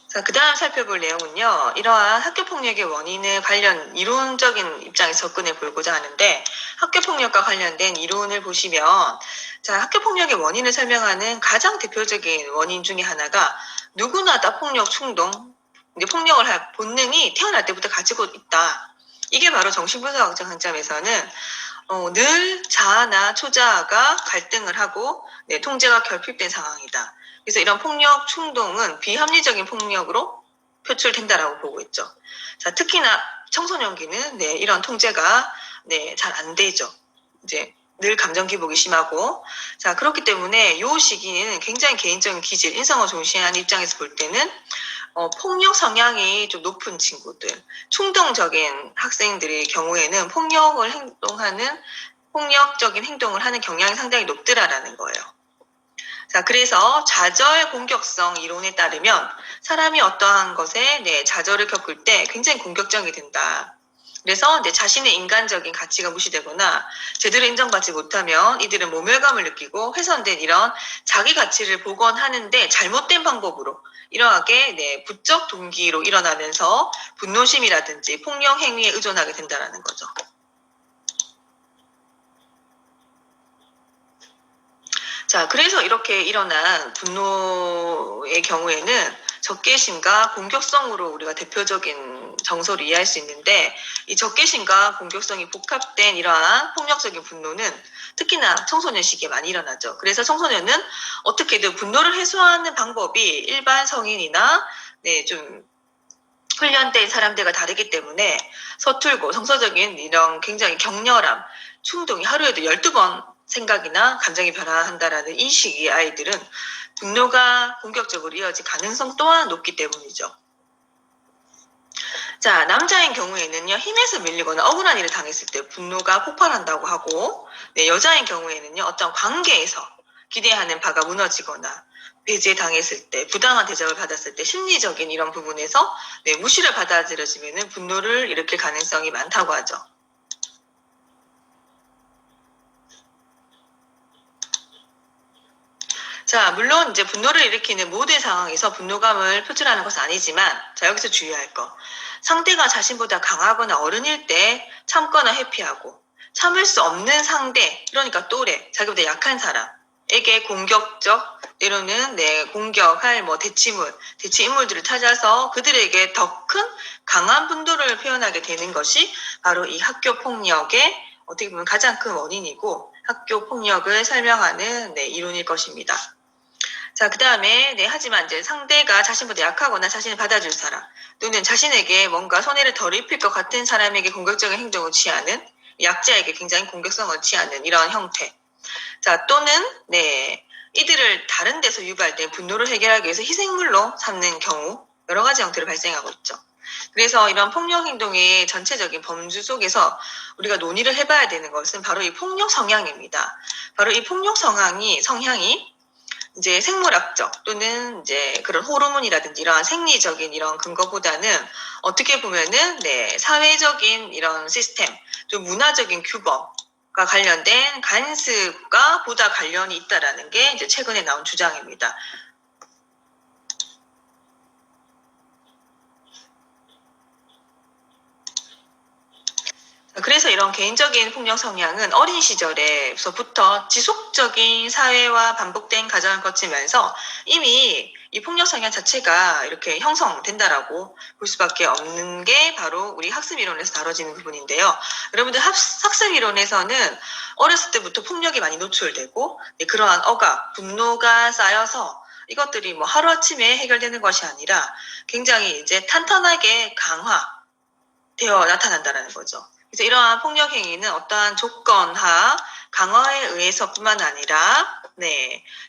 자, 그 다음 살펴볼 내용은요, 이러한 학교폭력의 원인을 관련 이론적인 입장에서 접근해 보고자 하는데, 학교폭력과 관련된 이론을 보시면, 자, 학교폭력의 원인을 설명하는 가장 대표적인 원인 중에 하나가 누구나 다 폭력 충동, 이제 폭력을 할 본능이 태어날 때부터 가지고 있다. 이게 바로 정신분석학적 관점에서는 늘 자아나 초자아가 갈등을 하고 통제가 결핍된 상황이다. 그래서 이런 폭력 충동은 비합리적인 폭력으로 표출된다라고 보고 있죠. 자, 특히나 청소년기는 이런 통제가 잘 안 되죠. 이제 늘 감정 기복이 심하고, 자, 그렇기 때문에 이 시기는 굉장히 개인적인 기질, 인성을 중시하는 입장에서 볼 때는 폭력 성향이 좀 높은 친구들, 충동적인 학생들의 경우에는 폭력적인 행동을 하는 경향이 상당히 높더라라는 거예요. 자, 그래서 좌절 공격성 이론에 따르면 사람이 어떠한 것에 좌절을 겪을 때 굉장히 공격적이 된다. 그래서 자신의 인간적인 가치가 무시되거나 제대로 인정받지 못하면 이들은 모멸감을 느끼고 훼손된 이런 자기 가치를 복원하는데 잘못된 방법으로 이러하게 부적 동기로 일어나면서 분노심이라든지 폭력 행위에 의존하게 된다는 거죠. 자, 그래서 이렇게 일어난 분노의 경우에는 적개심과 공격성으로 우리가 대표적인 정서를 이해할 수 있는데, 이 적개심과 공격성이 복합된 이러한 폭력적인 분노는 특히나 청소년 시기에 많이 일어나죠. 그래서 청소년은 어떻게든 분노를 해소하는 방법이 일반 성인이나 좀 훈련된 사람들과 다르기 때문에 서툴고 정서적인 이런 굉장히 격렬함, 충동이 하루에도 12번 생각이나 감정이 변화한다라는 이 시기의 아이들은 분노가 공격적으로 이어질 가능성 또한 높기 때문이죠. 자, 남자인 경우에는요, 힘에서 밀리거나 억울한 일을 당했을 때 분노가 폭발한다고 하고, 여자인 경우에는요, 어떤 관계에서 기대하는 바가 무너지거나 배제당했을 때, 부당한 대접을 받았을 때 심리적인 이런 부분에서 무시를 받아들여지면 분노를 일으킬 가능성이 많다고 하죠. 자, 물론 이제 분노를 일으키는 모든 상황에서 분노감을 표출하는 것은 아니지만, 자, 여기서 주의할 거. 상대가 자신보다 강하거나 어른일 때 참거나 회피하고, 참을 수 없는 상대, 그러니까 또래, 자기보다 약한 사람에게 공격적, 때로는 공격할 대치 인물들을 찾아서 그들에게 더 큰 강한 분노를 표현하게 되는 것이 바로 이 학교 폭력의 어떻게 보면 가장 큰 원인이고, 학교 폭력을 설명하는 이론일 것입니다. 자, 그 다음에 하지만 이제 상대가 자신보다 약하거나 자신을 받아줄 사람 또는 자신에게 뭔가 손해를 덜 입힐 것 같은 사람에게 공격적인 행동을 취하는 약자에게 굉장히 공격성을 취하는 이런 형태. 자, 또는 이들을 다른 데서 유발된 분노를 해결하기 위해서 희생물로 삼는 경우 여러 가지 형태로 발생하고 있죠. 그래서 이런 폭력 행동의 전체적인 범주 속에서 우리가 논의를 해봐야 되는 것은 바로 이 폭력 성향입니다. 바로 이 폭력 성향이 이제 생물학적 또는 이제 그런 호르몬이라든지 이러한 생리적인 이런 근거보다는 어떻게 보면은 사회적인 이런 시스템, 좀 문화적인 규범과 관련된 간습과 보다 관련이 있다라는 게 이제 최근에 나온 주장입니다. 그래서 이런 개인적인 폭력 성향은 어린 시절에서부터 지속적인 사회와 반복된 과정을 거치면서 이미 이 폭력 성향 자체가 이렇게 형성된다라고 볼 수밖에 없는 게 바로 우리 학습 이론에서 다뤄지는 부분인데요. 여러분들 학습 이론에서는 어렸을 때부터 폭력이 많이 노출되고 그러한 억압, 분노가 쌓여서 이것들이 뭐 하루아침에 해결되는 것이 아니라 굉장히 이제 탄탄하게 강화되어 나타난다는 거죠. 그래서 이러한 폭력 행위는 어떠한 조건하 강화에 의해서뿐만 아니라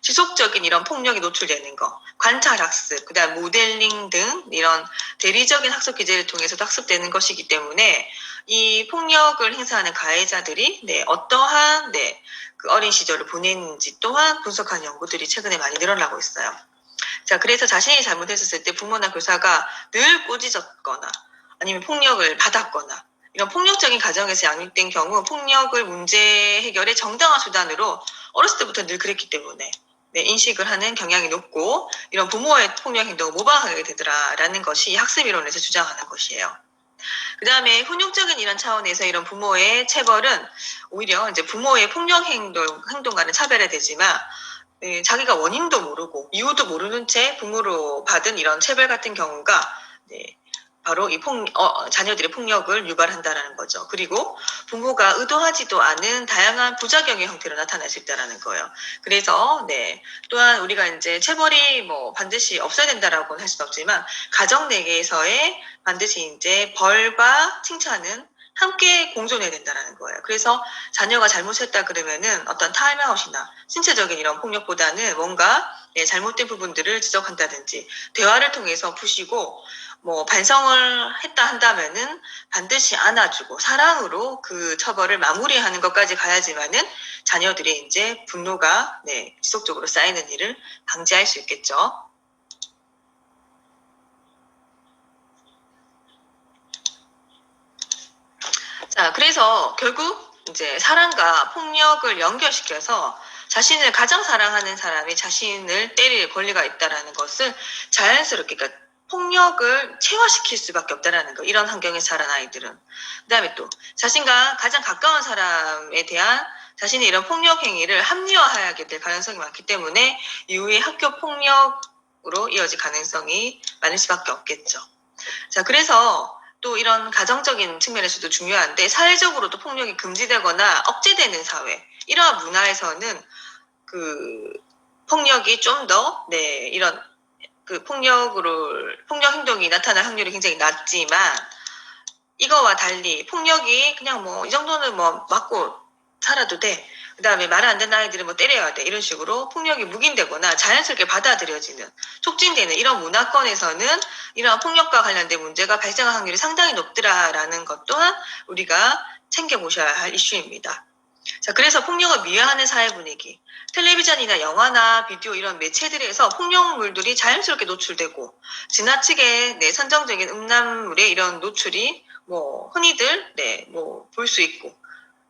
지속적인 이런 폭력이 노출되는 것, 관찰 학습, 그다음 모델링 등 이런 대리적인 학습 기제를 통해서도 학습되는 것이기 때문에 이 폭력을 행사하는 가해자들이 어떠한 그 어린 시절을 보냈는지 또한 분석하는 연구들이 최근에 많이 늘어나고 있어요. 자, 그래서 자신이 잘못했었을 때 부모나 교사가 늘 꾸짖었거나 아니면 폭력을 받았거나 이런 폭력적인 가정에서 양육된 경우 폭력을 문제 해결의 정당한 수단으로 어렸을 때부터 늘 그랬기 때문에 인식을 하는 경향이 높고 이런 부모의 폭력 행동을 모방하게 되더라라는 것이 학습 이론에서 주장하는 것이에요. 그 다음에 훈육적인 이런 차원에서 이런 부모의 체벌은 오히려 이제 부모의 폭력 행동과는 차별화되지만 자기가 원인도 모르고 이유도 모르는 채 부모로 받은 이런 체벌 같은 경우가 바로 이 자녀들의 폭력을 유발한다라는 거죠. 그리고 부모가 의도하지도 않은 다양한 부작용의 형태로 나타날 수 있다라는 거예요. 그래서 또한 우리가 이제 체벌이 뭐 반드시 없어야 된다라고는 할 수는 없지만 가정 내에서의 반드시 이제 벌과 칭찬은 함께 공존해야 된다라는 거예요. 그래서 자녀가 잘못했다 그러면은 어떤 타임아웃이나 신체적인 이런 폭력보다는 뭔가 잘못된 부분들을 지적한다든지 대화를 통해서 푸시고 뭐 반성을 했다 한다면은 반드시 안아주고 사랑으로 그 처벌을 마무리하는 것까지 가야지만은 자녀들의 이제 분노가 지속적으로 쌓이는 일을 방지할 수 있겠죠. 자, 그래서 결국 이제 사랑과 폭력을 연결시켜서 자신을 가장 사랑하는 사람이 자신을 때릴 권리가 있다라는 것을 자연스럽게, 그러니까 폭력을 체화시킬 수밖에 없다라는 거. 이런 환경에서 자란 아이들은. 그다음에 또 자신과 가장 가까운 사람에 대한 자신의 이런 폭력 행위를 합리화하게 될 가능성이 많기 때문에 이후에 학교 폭력으로 이어질 가능성이 많을 수밖에 없겠죠. 자, 그래서 또 이런 가정적인 측면에서도 중요한데 사회적으로도 폭력이 금지되거나 억제되는 사회, 이러한 문화에서는 그 폭력이 좀 더 이런 그 폭력 행동이 나타날 확률이 굉장히 낮지만 이거와 달리 폭력이 그냥 뭐 이 정도는 뭐 맞고 살아도 돼. 그 다음에 말 안 듣는 아이들은 뭐 때려야 돼. 이런 식으로 폭력이 묵인되거나 자연스럽게 받아들여지는, 촉진되는 이런 문화권에서는 이러한 폭력과 관련된 문제가 발생할 확률이 상당히 높더라라는 것 또한 우리가 챙겨보셔야 할 이슈입니다. 자, 그래서 폭력을 미화하는 사회 분위기, 텔레비전이나 영화나 비디오 이런 매체들에서 폭력물들이 자연스럽게 노출되고 지나치게 선정적인 음란물의 이런 노출이 뭐 흔히들 뭐 볼 수 있고,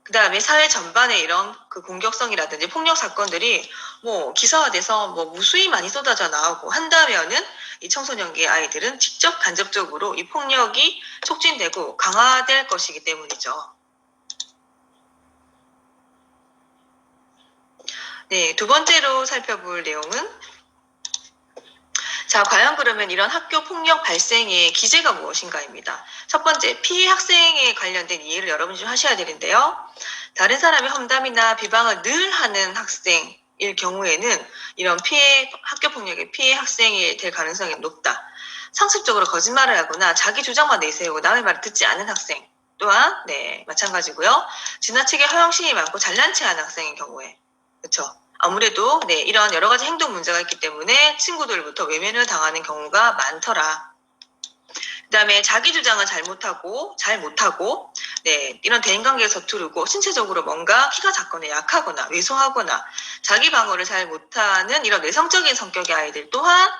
그 다음에 사회 전반에 이런 그 공격성이라든지 폭력 사건들이 뭐 기사화돼서 뭐 무수히 많이 쏟아져 나오고 한다면은 이 청소년기의 아이들은 직접 간접적으로 이 폭력이 촉진되고 강화될 것이기 때문이죠. 두 번째로 살펴볼 내용은 자, 과연 그러면 이런 학교 폭력 발생의 기제가 무엇인가입니다. 첫 번째, 피해 학생에 관련된 이해를 여러분이 좀 하셔야 되는데요. 다른 사람의 험담이나 비방을 늘 하는 학생일 경우에는 이런 학교 폭력의 피해 학생이 될 가능성이 높다. 상습적으로 거짓말을 하거나 자기 주장만 내세우고 남의 말을 듣지 않는 학생 또한 마찬가지고요. 지나치게 허영심이 많고 잘난 체하는 학생의 경우에 그렇죠. 아무래도 이런 여러 가지 행동 문제가 있기 때문에 친구들부터 외면을 당하는 경우가 많더라. 그다음에 자기 주장을 잘 못하고 이런 대인관계에 서투르고 신체적으로 뭔가 키가 작거나 약하거나 왜소하거나 자기 방어를 잘 못하는 이런 내성적인 성격의 아이들 또한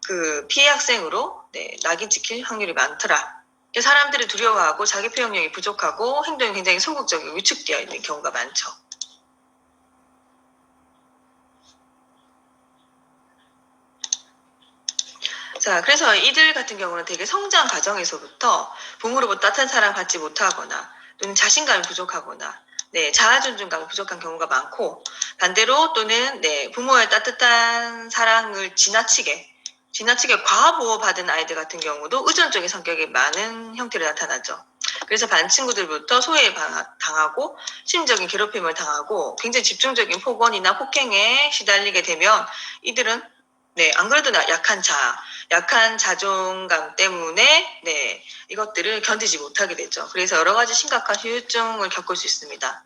그 피해 학생으로 낙인 찍힐 확률이 많더라. 사람들을 두려워하고 자기 표현력이 부족하고 행동이 굉장히 소극적이고 위축되어 있는 경우가 많죠. 자, 그래서 이들 같은 경우는 되게 성장 과정에서부터 부모로부터 따뜻한 사랑 받지 못하거나 또는 자신감이 부족하거나 자아 존중감이 부족한 경우가 많고 반대로 또는 부모의 따뜻한 사랑을 지나치게 과보호받은 아이들 같은 경우도 의존적인 성격이 많은 형태로 나타나죠. 그래서 반 친구들부터 소외 당하고 심적인 괴롭힘을 당하고 굉장히 집중적인 폭언이나 폭행에 시달리게 되면 이들은 안 그래도 약한 자존감 때문에 이것들을 견디지 못하게 되죠. 그래서 여러 가지 심각한 후유증을 겪을 수 있습니다.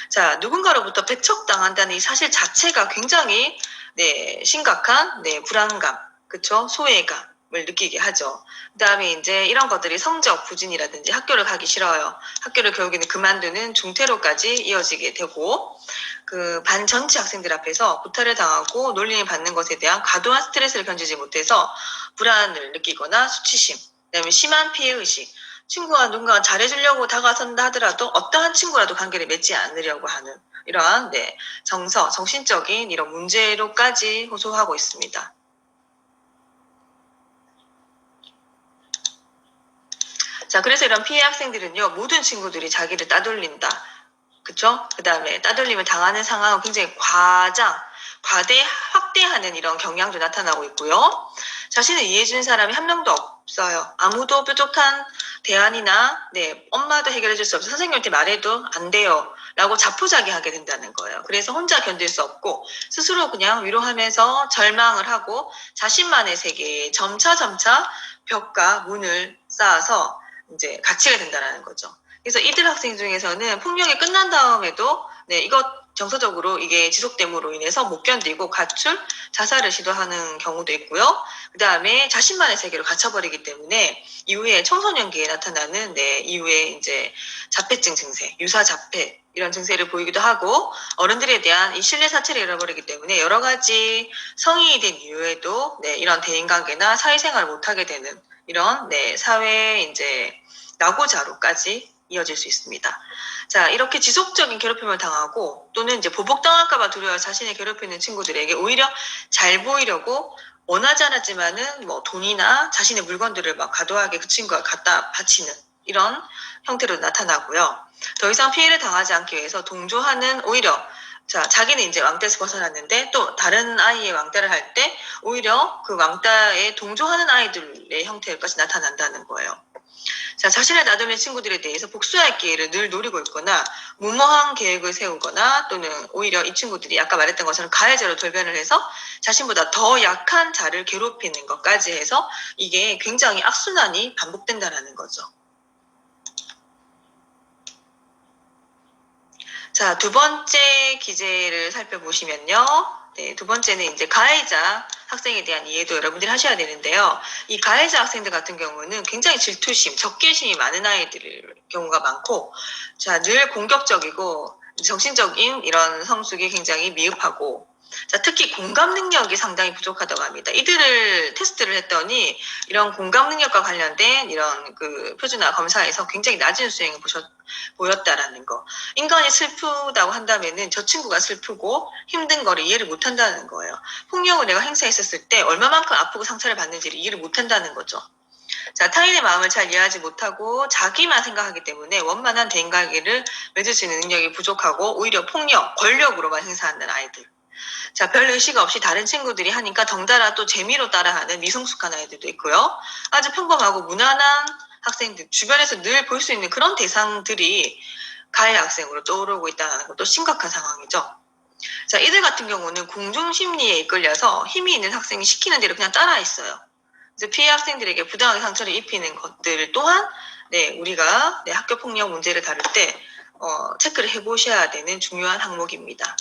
자, 누군가로부터 배척당한다는 이 사실 자체가 굉장히 심각한 불안감, 그쵸? 소외감을 느끼게 하죠. 그다음에 이제 이런 것들이 성적 부진이라든지 학교를 가기 싫어요. 학교를 결국에는 그만두는 중퇴로까지 이어지게 되고 그 반 전체 학생들 앞에서 구타를 당하고 놀림을 받는 것에 대한 과도한 스트레스를 견디지 못해서 불안을 느끼거나 수치심, 그다음에 심한 피해의식, 친구가 누군가 잘해주려고 다가선다 하더라도 어떠한 친구라도 관계를 맺지 않으려고 하는 이러한 정신적인 이런 문제로까지 호소하고 있습니다. 자, 그래서 이런 피해 학생들은요, 모든 친구들이 자기를 따돌린다. 그쵸? 그 다음에 따돌림을 당하는 상황을 굉장히 확대하는 이런 경향도 나타나고 있고요. 자신을 이해해주는 사람이 한 명도 없어요. 아무도 뾰족한 대안이나 엄마도 해결해줄 수 없어. 선생님한테 말해도 안 돼요. 라고 자포자기하게 된다는 거예요. 그래서 혼자 견딜 수 없고 스스로 그냥 위로하면서 절망을 하고 자신만의 세계에 점차 벽과 문을 쌓아서 이제 갇히게 된다는 거죠. 그래서 이들 학생 중에서는 폭력이 끝난 다음에도 이것 정서적으로 이게 지속됨으로 인해서 못 견디고 자살을 시도하는 경우도 있고요. 그 다음에 자신만의 세계로 갇혀버리기 때문에 이후에 청소년기에 나타나는 이후에 이제 자폐증 증세, 유사 자폐 이런 증세를 보이기도 하고 어른들에 대한 이 신뢰 사체를 잃어버리기 때문에 여러 가지 성인이 된 이후에도 이런 대인관계나 사회생활을 못하게 되는 이런 사회 이제 낙오자로까지 이어질 수 있습니다. 자, 이렇게 지속적인 괴롭힘을 당하고 또는 이제 보복당할까봐 두려워 자신을 괴롭히는 친구들에게 오히려 잘 보이려고 원하지 않았지만은 뭐 돈이나 자신의 물건들을 막 과도하게 그 친구가 갖다 바치는 이런 형태로 나타나고요. 더 이상 피해를 당하지 않기 위해서 동조하는 오히려 자기는 이제 왕따에서 벗어났는데 또 다른 아이의 왕따를 할 때 오히려 그 왕따에 동조하는 아이들의 형태까지 나타난다는 거예요. 자, 자신을 나돌린 친구들에 대해서 복수할 기회를 늘 노리고 있거나 무모한 계획을 세우거나 또는 오히려 이 친구들이 아까 말했던 것처럼 가해자로 돌변을 해서 자신보다 더 약한 자를 괴롭히는 것까지 해서 이게 굉장히 악순환이 반복된다는 거죠. 자, 두 번째 기제를 살펴보시면요. 두 번째는 이제 가해자 학생에 대한 이해도 여러분들이 하셔야 되는데요. 이 가해자 학생들 같은 경우는 굉장히 질투심, 적개심이 많은 아이들 경우가 많고, 자, 늘 공격적이고 정신적인 이런 성숙이 굉장히 미흡하고, 자, 특히 공감 능력이 상당히 부족하다고 합니다. 이들을 테스트를 했더니 이런 공감 능력과 관련된 이런 그 표준화 검사에서 굉장히 낮은 수행을 보였다라는 거. 인간이 슬프다고 한다면은 저 친구가 슬프고 힘든 거를 이해를 못 한다는 거예요. 폭력을 내가 행사했었을 때 얼마만큼 아프고 상처를 받는지를 이해를 못 한다는 거죠. 자, 타인의 마음을 잘 이해하지 못하고 자기만 생각하기 때문에 원만한 대인관계를 맺을 수 있는 능력이 부족하고 오히려 폭력, 권력으로만 행사하는 아이들. 자, 별 의식 없이 다른 친구들이 하니까 덩달아 또 재미로 따라하는 미성숙한 아이들도 있고요. 아주 평범하고 무난한 학생들, 주변에서 늘 볼 수 있는 그런 대상들이 가해 학생으로 떠오르고 있다는 것도 심각한 상황이죠. 자, 이들 같은 경우는 공중 심리에 이끌려서 힘이 있는 학생이 시키는 대로 그냥 따라 있어요. 그래서 피해 학생들에게 부당하게 상처를 입히는 것들 또한 우리가 학교 폭력 문제를 다룰 때 체크를 해보셔야 되는 중요한 항목입니다.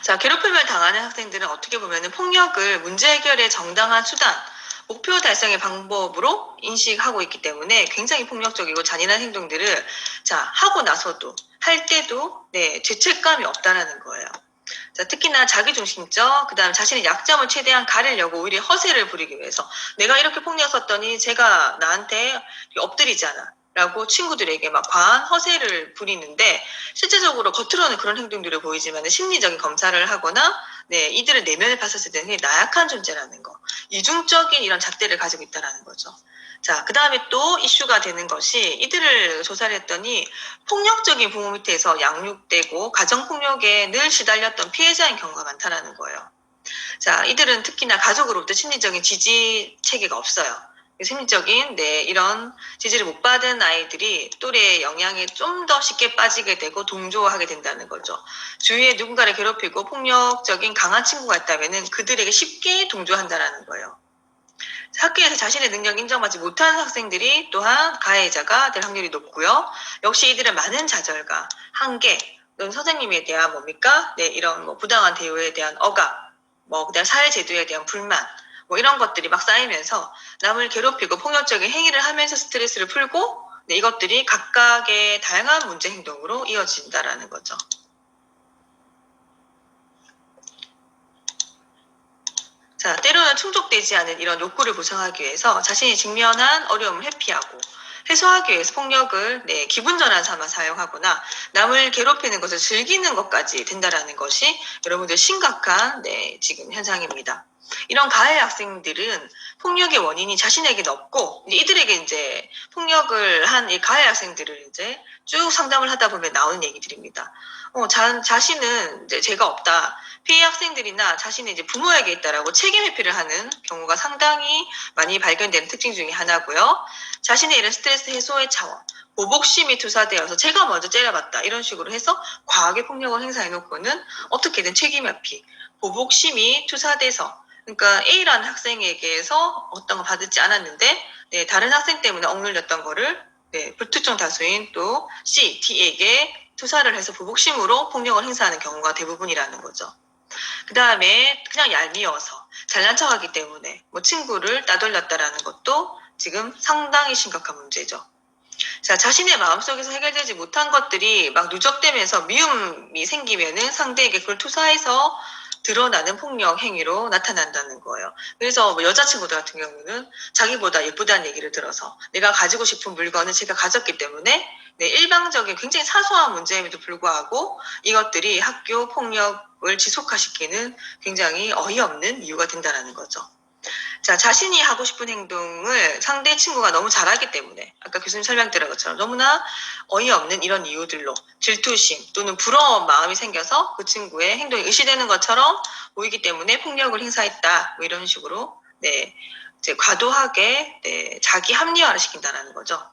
자, 괴롭힘을 당하는 학생들은 어떻게 보면 폭력을 문제 해결의 정당한 수단, 목표 달성의 방법으로 인식하고 있기 때문에 굉장히 폭력적이고 잔인한 행동들을 하고 나서도 할 때도 죄책감이 없다라는 거예요. 자, 특히나 자기중심적, 그 다음에 자신의 약점을 최대한 가리려고 오히려 허세를 부리기 위해서 내가 이렇게 폭력 썼더니 쟤가 나한테 엎드리잖아 라고 친구들에게 막 과한 허세를 부리는데 실제적으로 겉으로는 그런 행동들을 보이지만 심리적인 검사를 하거나 이들을 내면을 봤었을 때는 나약한 존재라는 거, 이중적인 이런 잣대를 가지고 있다는 거죠. 자, 그 다음에 또 이슈가 되는 것이 이들을 조사를 했더니 폭력적인 부모 밑에서 양육되고 가정폭력에 늘 시달렸던 피해자인 경우가 많다는 거예요. 자, 이들은 특히나 가족으로부터 심리적인 지지 체계가 없어요. 심리적인 이런 지지를 못 받은 아이들이 또래의 영향에 좀 더 쉽게 빠지게 되고 동조하게 된다는 거죠. 주위에 누군가를 괴롭히고 폭력적인 강한 친구가 있다면 그들에게 쉽게 동조한다는 거예요. 학교에서 자신의 능력 인정받지 못하는 학생들이 또한 가해자가 될 확률이 높고요. 역시 이들은 많은 좌절과 한계, 또는 선생님에 대한 이런 부당한 대우에 대한 억압, 그다음 사회제도에 대한 불만, 이런 것들이 막 쌓이면서 남을 괴롭히고 폭력적인 행위를 하면서 스트레스를 풀고 이것들이 각각의 다양한 문제 행동으로 이어진다라는 거죠. 자, 때로는 충족되지 않은 이런 욕구를 보상하기 위해서 자신이 직면한 어려움을 회피하고 해소하기 위해서 폭력을 기분 전환 삼아 사용하거나 남을 괴롭히는 것을 즐기는 것까지 된다라는 것이 여러분들 심각한 지금 현상입니다. 이런 가해 학생들은 폭력의 원인이 자신에게는 없고 이들에게 이제 폭력을 한 이 가해 학생들을 이제 쭉 상담을 하다 보면 나오는 얘기들입니다. 자신은 이제 죄가 없다. 피해 학생들이나 자신의 이제 부모에게 있다라고 책임 회피를 하는 경우가 상당히 많이 발견되는 특징 중에 하나고요. 자신의 이런 스트레스 해소의 차원, 보복심이 투사되어서 제가 먼저 째려봤다 이런 식으로 해서 과하게 폭력을 행사해놓고는 어떻게든 책임 회피, 보복심이 투사돼서 그러니까 A라는 학생에게서 어떤 거 받지 않았는데 다른 학생 때문에 억눌렸던 거를 불특정 다수인 또 C, D에게 투사를 해서 보복심으로 폭력을 행사하는 경우가 대부분이라는 거죠. 그 다음에 그냥 얄미워서 잘난 척하기 때문에 친구를 따돌렸다라는 것도 지금 상당히 심각한 문제죠. 자, 자신의 마음속에서 해결되지 못한 것들이 막 누적되면서 미움이 생기면은 상대에게 그걸 투사해서 드러나는 폭력 행위로 나타난다는 거예요. 그래서 여자친구들 같은 경우는 자기보다 예쁘다는 얘기를 들어서 내가 가지고 싶은 물건을 제가 가졌기 때문에 일방적인 굉장히 사소한 문제임에도 불구하고 이것들이 학교 폭력을 지속화시키는 굉장히 어이없는 이유가 된다는 거죠. 자, 자신이 하고 싶은 행동을 상대 친구가 너무 잘하기 때문에 아까 교수님 설명드린 것처럼 너무나 어이없는 이런 이유들로 질투심 또는 부러운 마음이 생겨서 그 친구의 행동이 의시되는 것처럼 보이기 때문에 폭력을 행사했다 이런 식으로 이제 과도하게 자기 합리화를 시킨다는 거죠.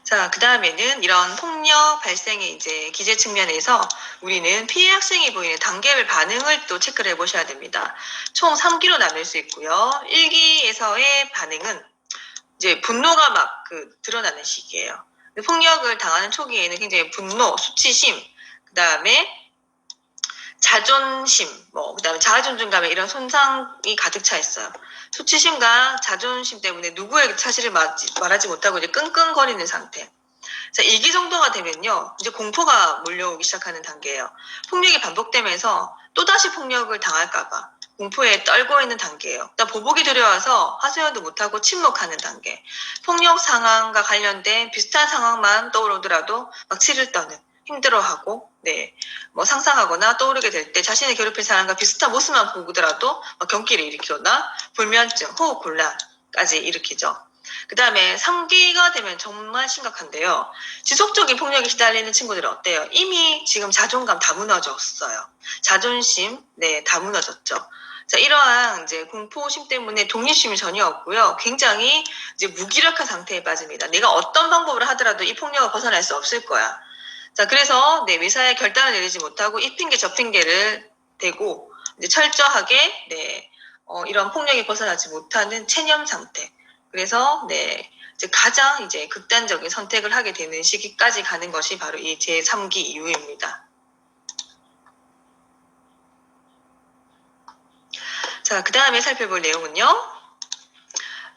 자, 그 다음에는 이런 폭력 발생의 이제 기제 측면에서 우리는 피해 학생이 보이는 단계별 반응을 또 체크를 해보셔야 됩니다. 총 3기로 나눌 수 있고요. 1기에서의 반응은 이제 분노가 막 드러나는 시기예요. 폭력을 당하는 초기에는 굉장히 분노, 수치심, 그 다음에 자존심, 그 다음에 자아존중감에 이런 손상이 가득 차 있어요. 수치심과 자존심 때문에 누구에게 사실을 말하지 못하고 이제 끙끙거리는 상태. 자, 2기 정도가 되면요, 이제 공포가 몰려오기 시작하는 단계예요. 폭력이 반복되면서 또다시 폭력을 당할까봐 공포에 떨고 있는 단계예요. 그다음 보복이 두려워서 하소연도 못하고 침묵하는 단계. 폭력 상황과 관련된 비슷한 상황만 떠오르더라도 막 치를 떠는, 힘들어하고, 상상하거나 떠오르게 될 때 자신의 괴롭힌 사람과 비슷한 모습만 보더라도 경기를 일으키거나 불면증, 호흡 곤란, 까지 일으키죠. 그 다음에 3기가 되면 정말 심각한데요. 지속적인 폭력에 시달리는 친구들은 어때요? 이미 지금 자존감 다 무너졌어요. 자존심, 네, 다 무너졌죠. 자, 이러한 이제 공포심 때문에 독립심이 전혀 없고요. 굉장히 이제 무기력한 상태에 빠집니다. 내가 어떤 방법을 하더라도 이 폭력을 벗어날 수 없을 거야. 자, 그래서 네, 매사에 결단을 내리지 못하고 이 핑계 저 핑계를 대고 이제 철저하게 네, 이런 폭력에 벗어나지 못하는 체념 상태. 그래서 네, 이제 가장 이제 극단적인 선택을 하게 되는 시기까지 가는 것이 바로 이 제3기 이후입니다. 자, 그 다음에 살펴볼 내용은요.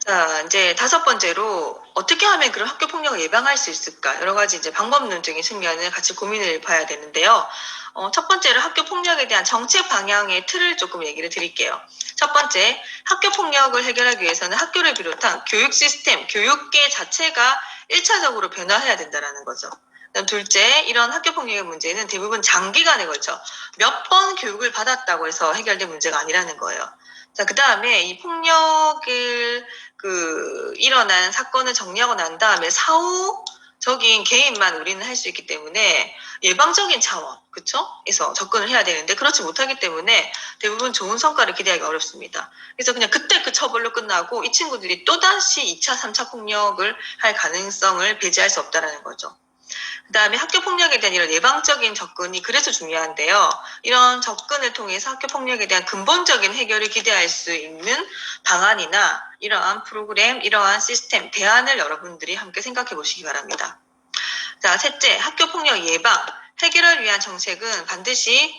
자, 이제 5번째로 어떻게 하면 그런 학교 폭력을 예방할 수 있을까? 여러 가지 이제 방법론적인 측면을 같이 고민을 해봐야 되는데요. 첫 번째로 학교 폭력에 대한 정책 방향의 틀을 조금 얘기를 드릴게요. 첫 번째, 학교 폭력을 해결하기 위해서는 학교를 비롯한 교육 시스템, 교육계 자체가 1차적으로 변화해야 된다는 거죠. 그다음 둘째, 이런 학교 폭력의 문제는 대부분 장기간에 걸쳐 몇 번 교육을 받았다고 해서 해결된 문제가 아니라는 거예요. 자, 그 다음에 이 폭력을 일어난 사건을 정리하고 난 다음에 사후적인 개입만 우리는 할 수 있기 때문에 예방적인 차원, 그쵸? 에서 접근을 해야 되는데 그렇지 못하기 때문에 대부분 좋은 성과를 기대하기 어렵습니다. 그래서 그냥 그때 그 처벌로 끝나고 이 친구들이 또다시 2차, 3차 폭력을 할 가능성을 배제할 수 없다는 거죠. 그 다음에 학교 폭력에 대한 이런 예방적인 접근이 그래서 중요한데요. 이런 접근을 통해서 학교 폭력에 대한 근본적인 해결을 기대할 수 있는 방안이나 이러한 프로그램, 이러한 시스템, 대안을 여러분들이 함께 생각해 보시기 바랍니다. 자, 셋째, 학교 폭력 예방, 해결을 위한 정책은 반드시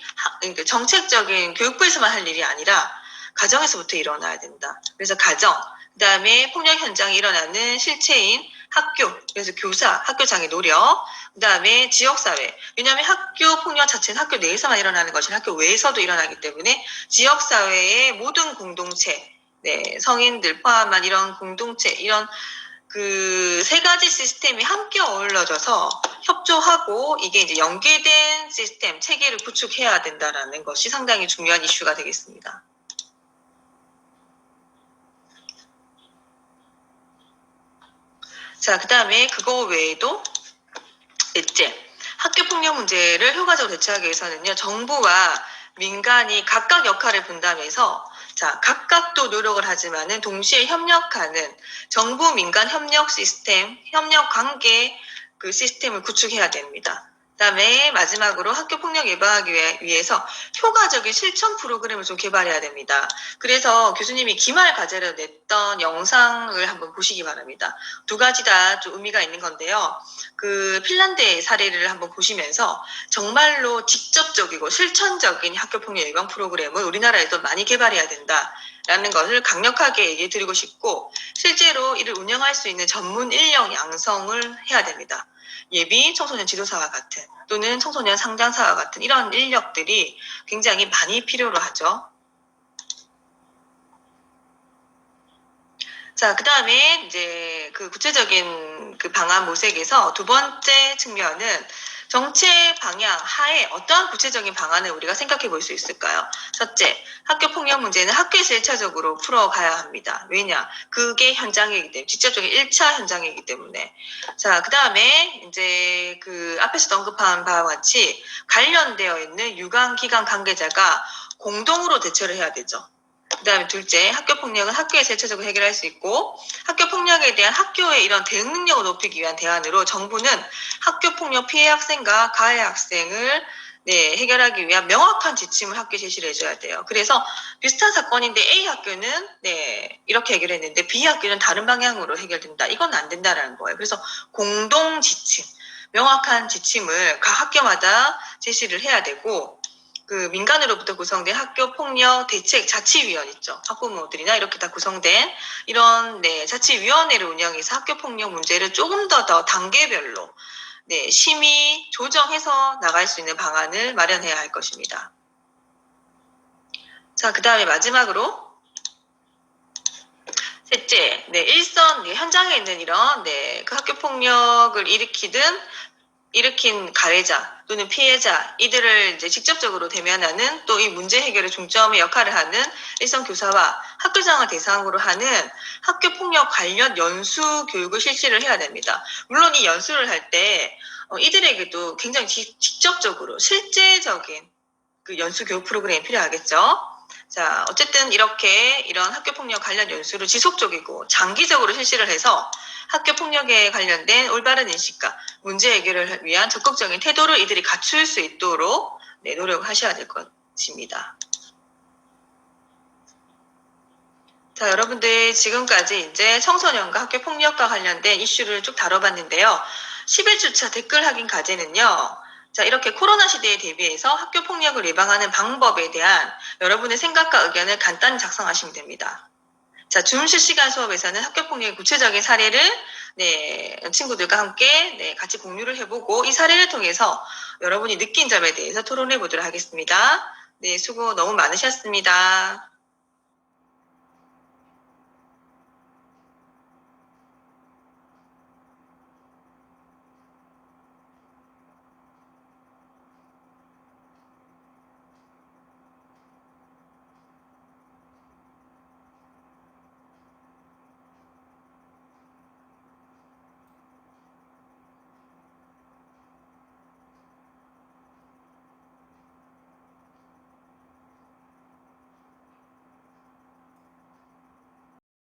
정책적인 교육부에서만 할 일이 아니라 가정에서부터 일어나야 된다. 그래서 가정, 그 다음에 폭력 현장이 일어나는 실체인 학교, 그래서 교사, 학교장의 노력, 그 다음에 지역사회. 왜냐하면 학교 폭력 자체는 학교 내에서만 일어나는 것이 학교 외에서도 일어나기 때문에 지역사회의 모든 공동체, 네, 성인들 포함한 이런 공동체, 이런 그 세 가지 시스템이 함께 어우러져서 협조하고 이게 이제 연계된 시스템, 체계를 구축해야 된다는 것이 상당히 중요한 이슈가 되겠습니다. 자, 그 다음에 그거 외에도 넷째, 학교 폭력 문제를 효과적으로 대처하기 위해서는요, 정부와 민간이 각각 역할을 분담해서 자, 각각도 노력을 하지만은 동시에 협력하는 정부 민간 협력 시스템, 협력 관계 그 시스템을 구축해야 됩니다. 그다음에 마지막으로 학교 폭력 예방하기 위해서 효과적인 실천 프로그램을 좀 개발해야 됩니다. 그래서 교수님이 기말 과제로 냈던 영상을 한번 보시기 바랍니다. 두 가지 다 좀 의미가 있는 건데요. 그 핀란드의 사례를 한번 보시면서 정말로 직접적이고 실천적인 학교폭력 예방 프로그램을 우리나라에도 많이 개발해야 된다라는 것을 강력하게 얘기해 드리고 싶고 실제로 이를 운영할 수 있는 전문 인력 양성을 해야 됩니다. 예비 청소년 지도사와 같은 또는 청소년 상담사와 같은 이런 인력들이 굉장히 많이 필요로 하죠. 자, 그 다음에 이제 그 구체적인 그 방안 모색에서 두 번째 측면은 정책 방향 하에 어떠한 구체적인 방안을 우리가 생각해 볼 수 있을까요? 첫째, 학교 폭력 문제는 학교에서 1차적으로 풀어가야 합니다. 왜냐? 그게 현장이기 때문에, 직접적인 1차 현장이기 때문에. 자, 그 다음에 이제 그 앞에서 언급한 바와 같이 관련되어 있는 유관기관 관계자가 공동으로 대처를 해야 되죠. 그 다음에 둘째, 학교폭력은 학교에서 1차적으로 해결할 수 있고 학교폭력에 대한 학교의 이런 대응 능력을 높이기 위한 대안으로 정부는 학교폭력 피해 학생과 가해 학생을 네, 해결하기 위한 명확한 지침을 학교에 제시를 해줘야 돼요. 그래서 비슷한 사건인데 A 학교는 네, 이렇게 해결했는데 B 학교는 다른 방향으로 해결된다. 이건 안 된다라는 거예요. 그래서 공동 지침, 명확한 지침을 각 학교마다 제시를 해야 되고 그 민간으로부터 구성된 학교폭력 대책 자치위원 있죠. 학부모들이나 이렇게 다 구성된 이런 네, 자치위원회를 운영해서 학교폭력 문제를 조금 더 단계별로 네, 심의 조정해서 나갈 수 있는 방안을 마련해야 할 것입니다. 자, 그 다음에 마지막으로 셋째, 네, 일선 네, 현장에 있는 이런 네, 그 학교폭력을 일으킨 가해자 또는 피해자 이들을 이제 직접적으로 대면하는 또 이 문제 해결의 중점의 역할을 하는 일선 교사와 학교장을 대상으로 하는 학교폭력 관련 연수 교육을 실시를 해야 됩니다. 물론 이 연수를 할 때 이들에게도 굉장히 직접적으로 실제적인 그 연수 교육 프로그램이 필요하겠죠. 자, 어쨌든 이런 학교폭력 관련 연수를 지속적이고 장기적으로 실시를 해서 학교폭력에 관련된 올바른 인식과 문제 해결을 위한 적극적인 태도를 이들이 갖출 수 있도록 노력하셔야 될 것입니다. 자, 여러분들 지금까지 이제 청소년과 학교폭력과 관련된 이슈를 쭉 다뤄봤는데요. 11주차 댓글 확인 과제는요. 자, 이렇게 코로나 시대에 대비해서 학교폭력을 예방하는 방법에 대한 여러분의 생각과 의견을 간단히 작성하시면 됩니다. 자, 줌 실시간 수업에서는 학교폭력의 구체적인 사례를 친구들과 함께 같이 공유를 해보고 이 사례를 통해서 여러분이 느낀 점에 대해서 토론해 보도록 하겠습니다. 네, 수고 너무 많으셨습니다.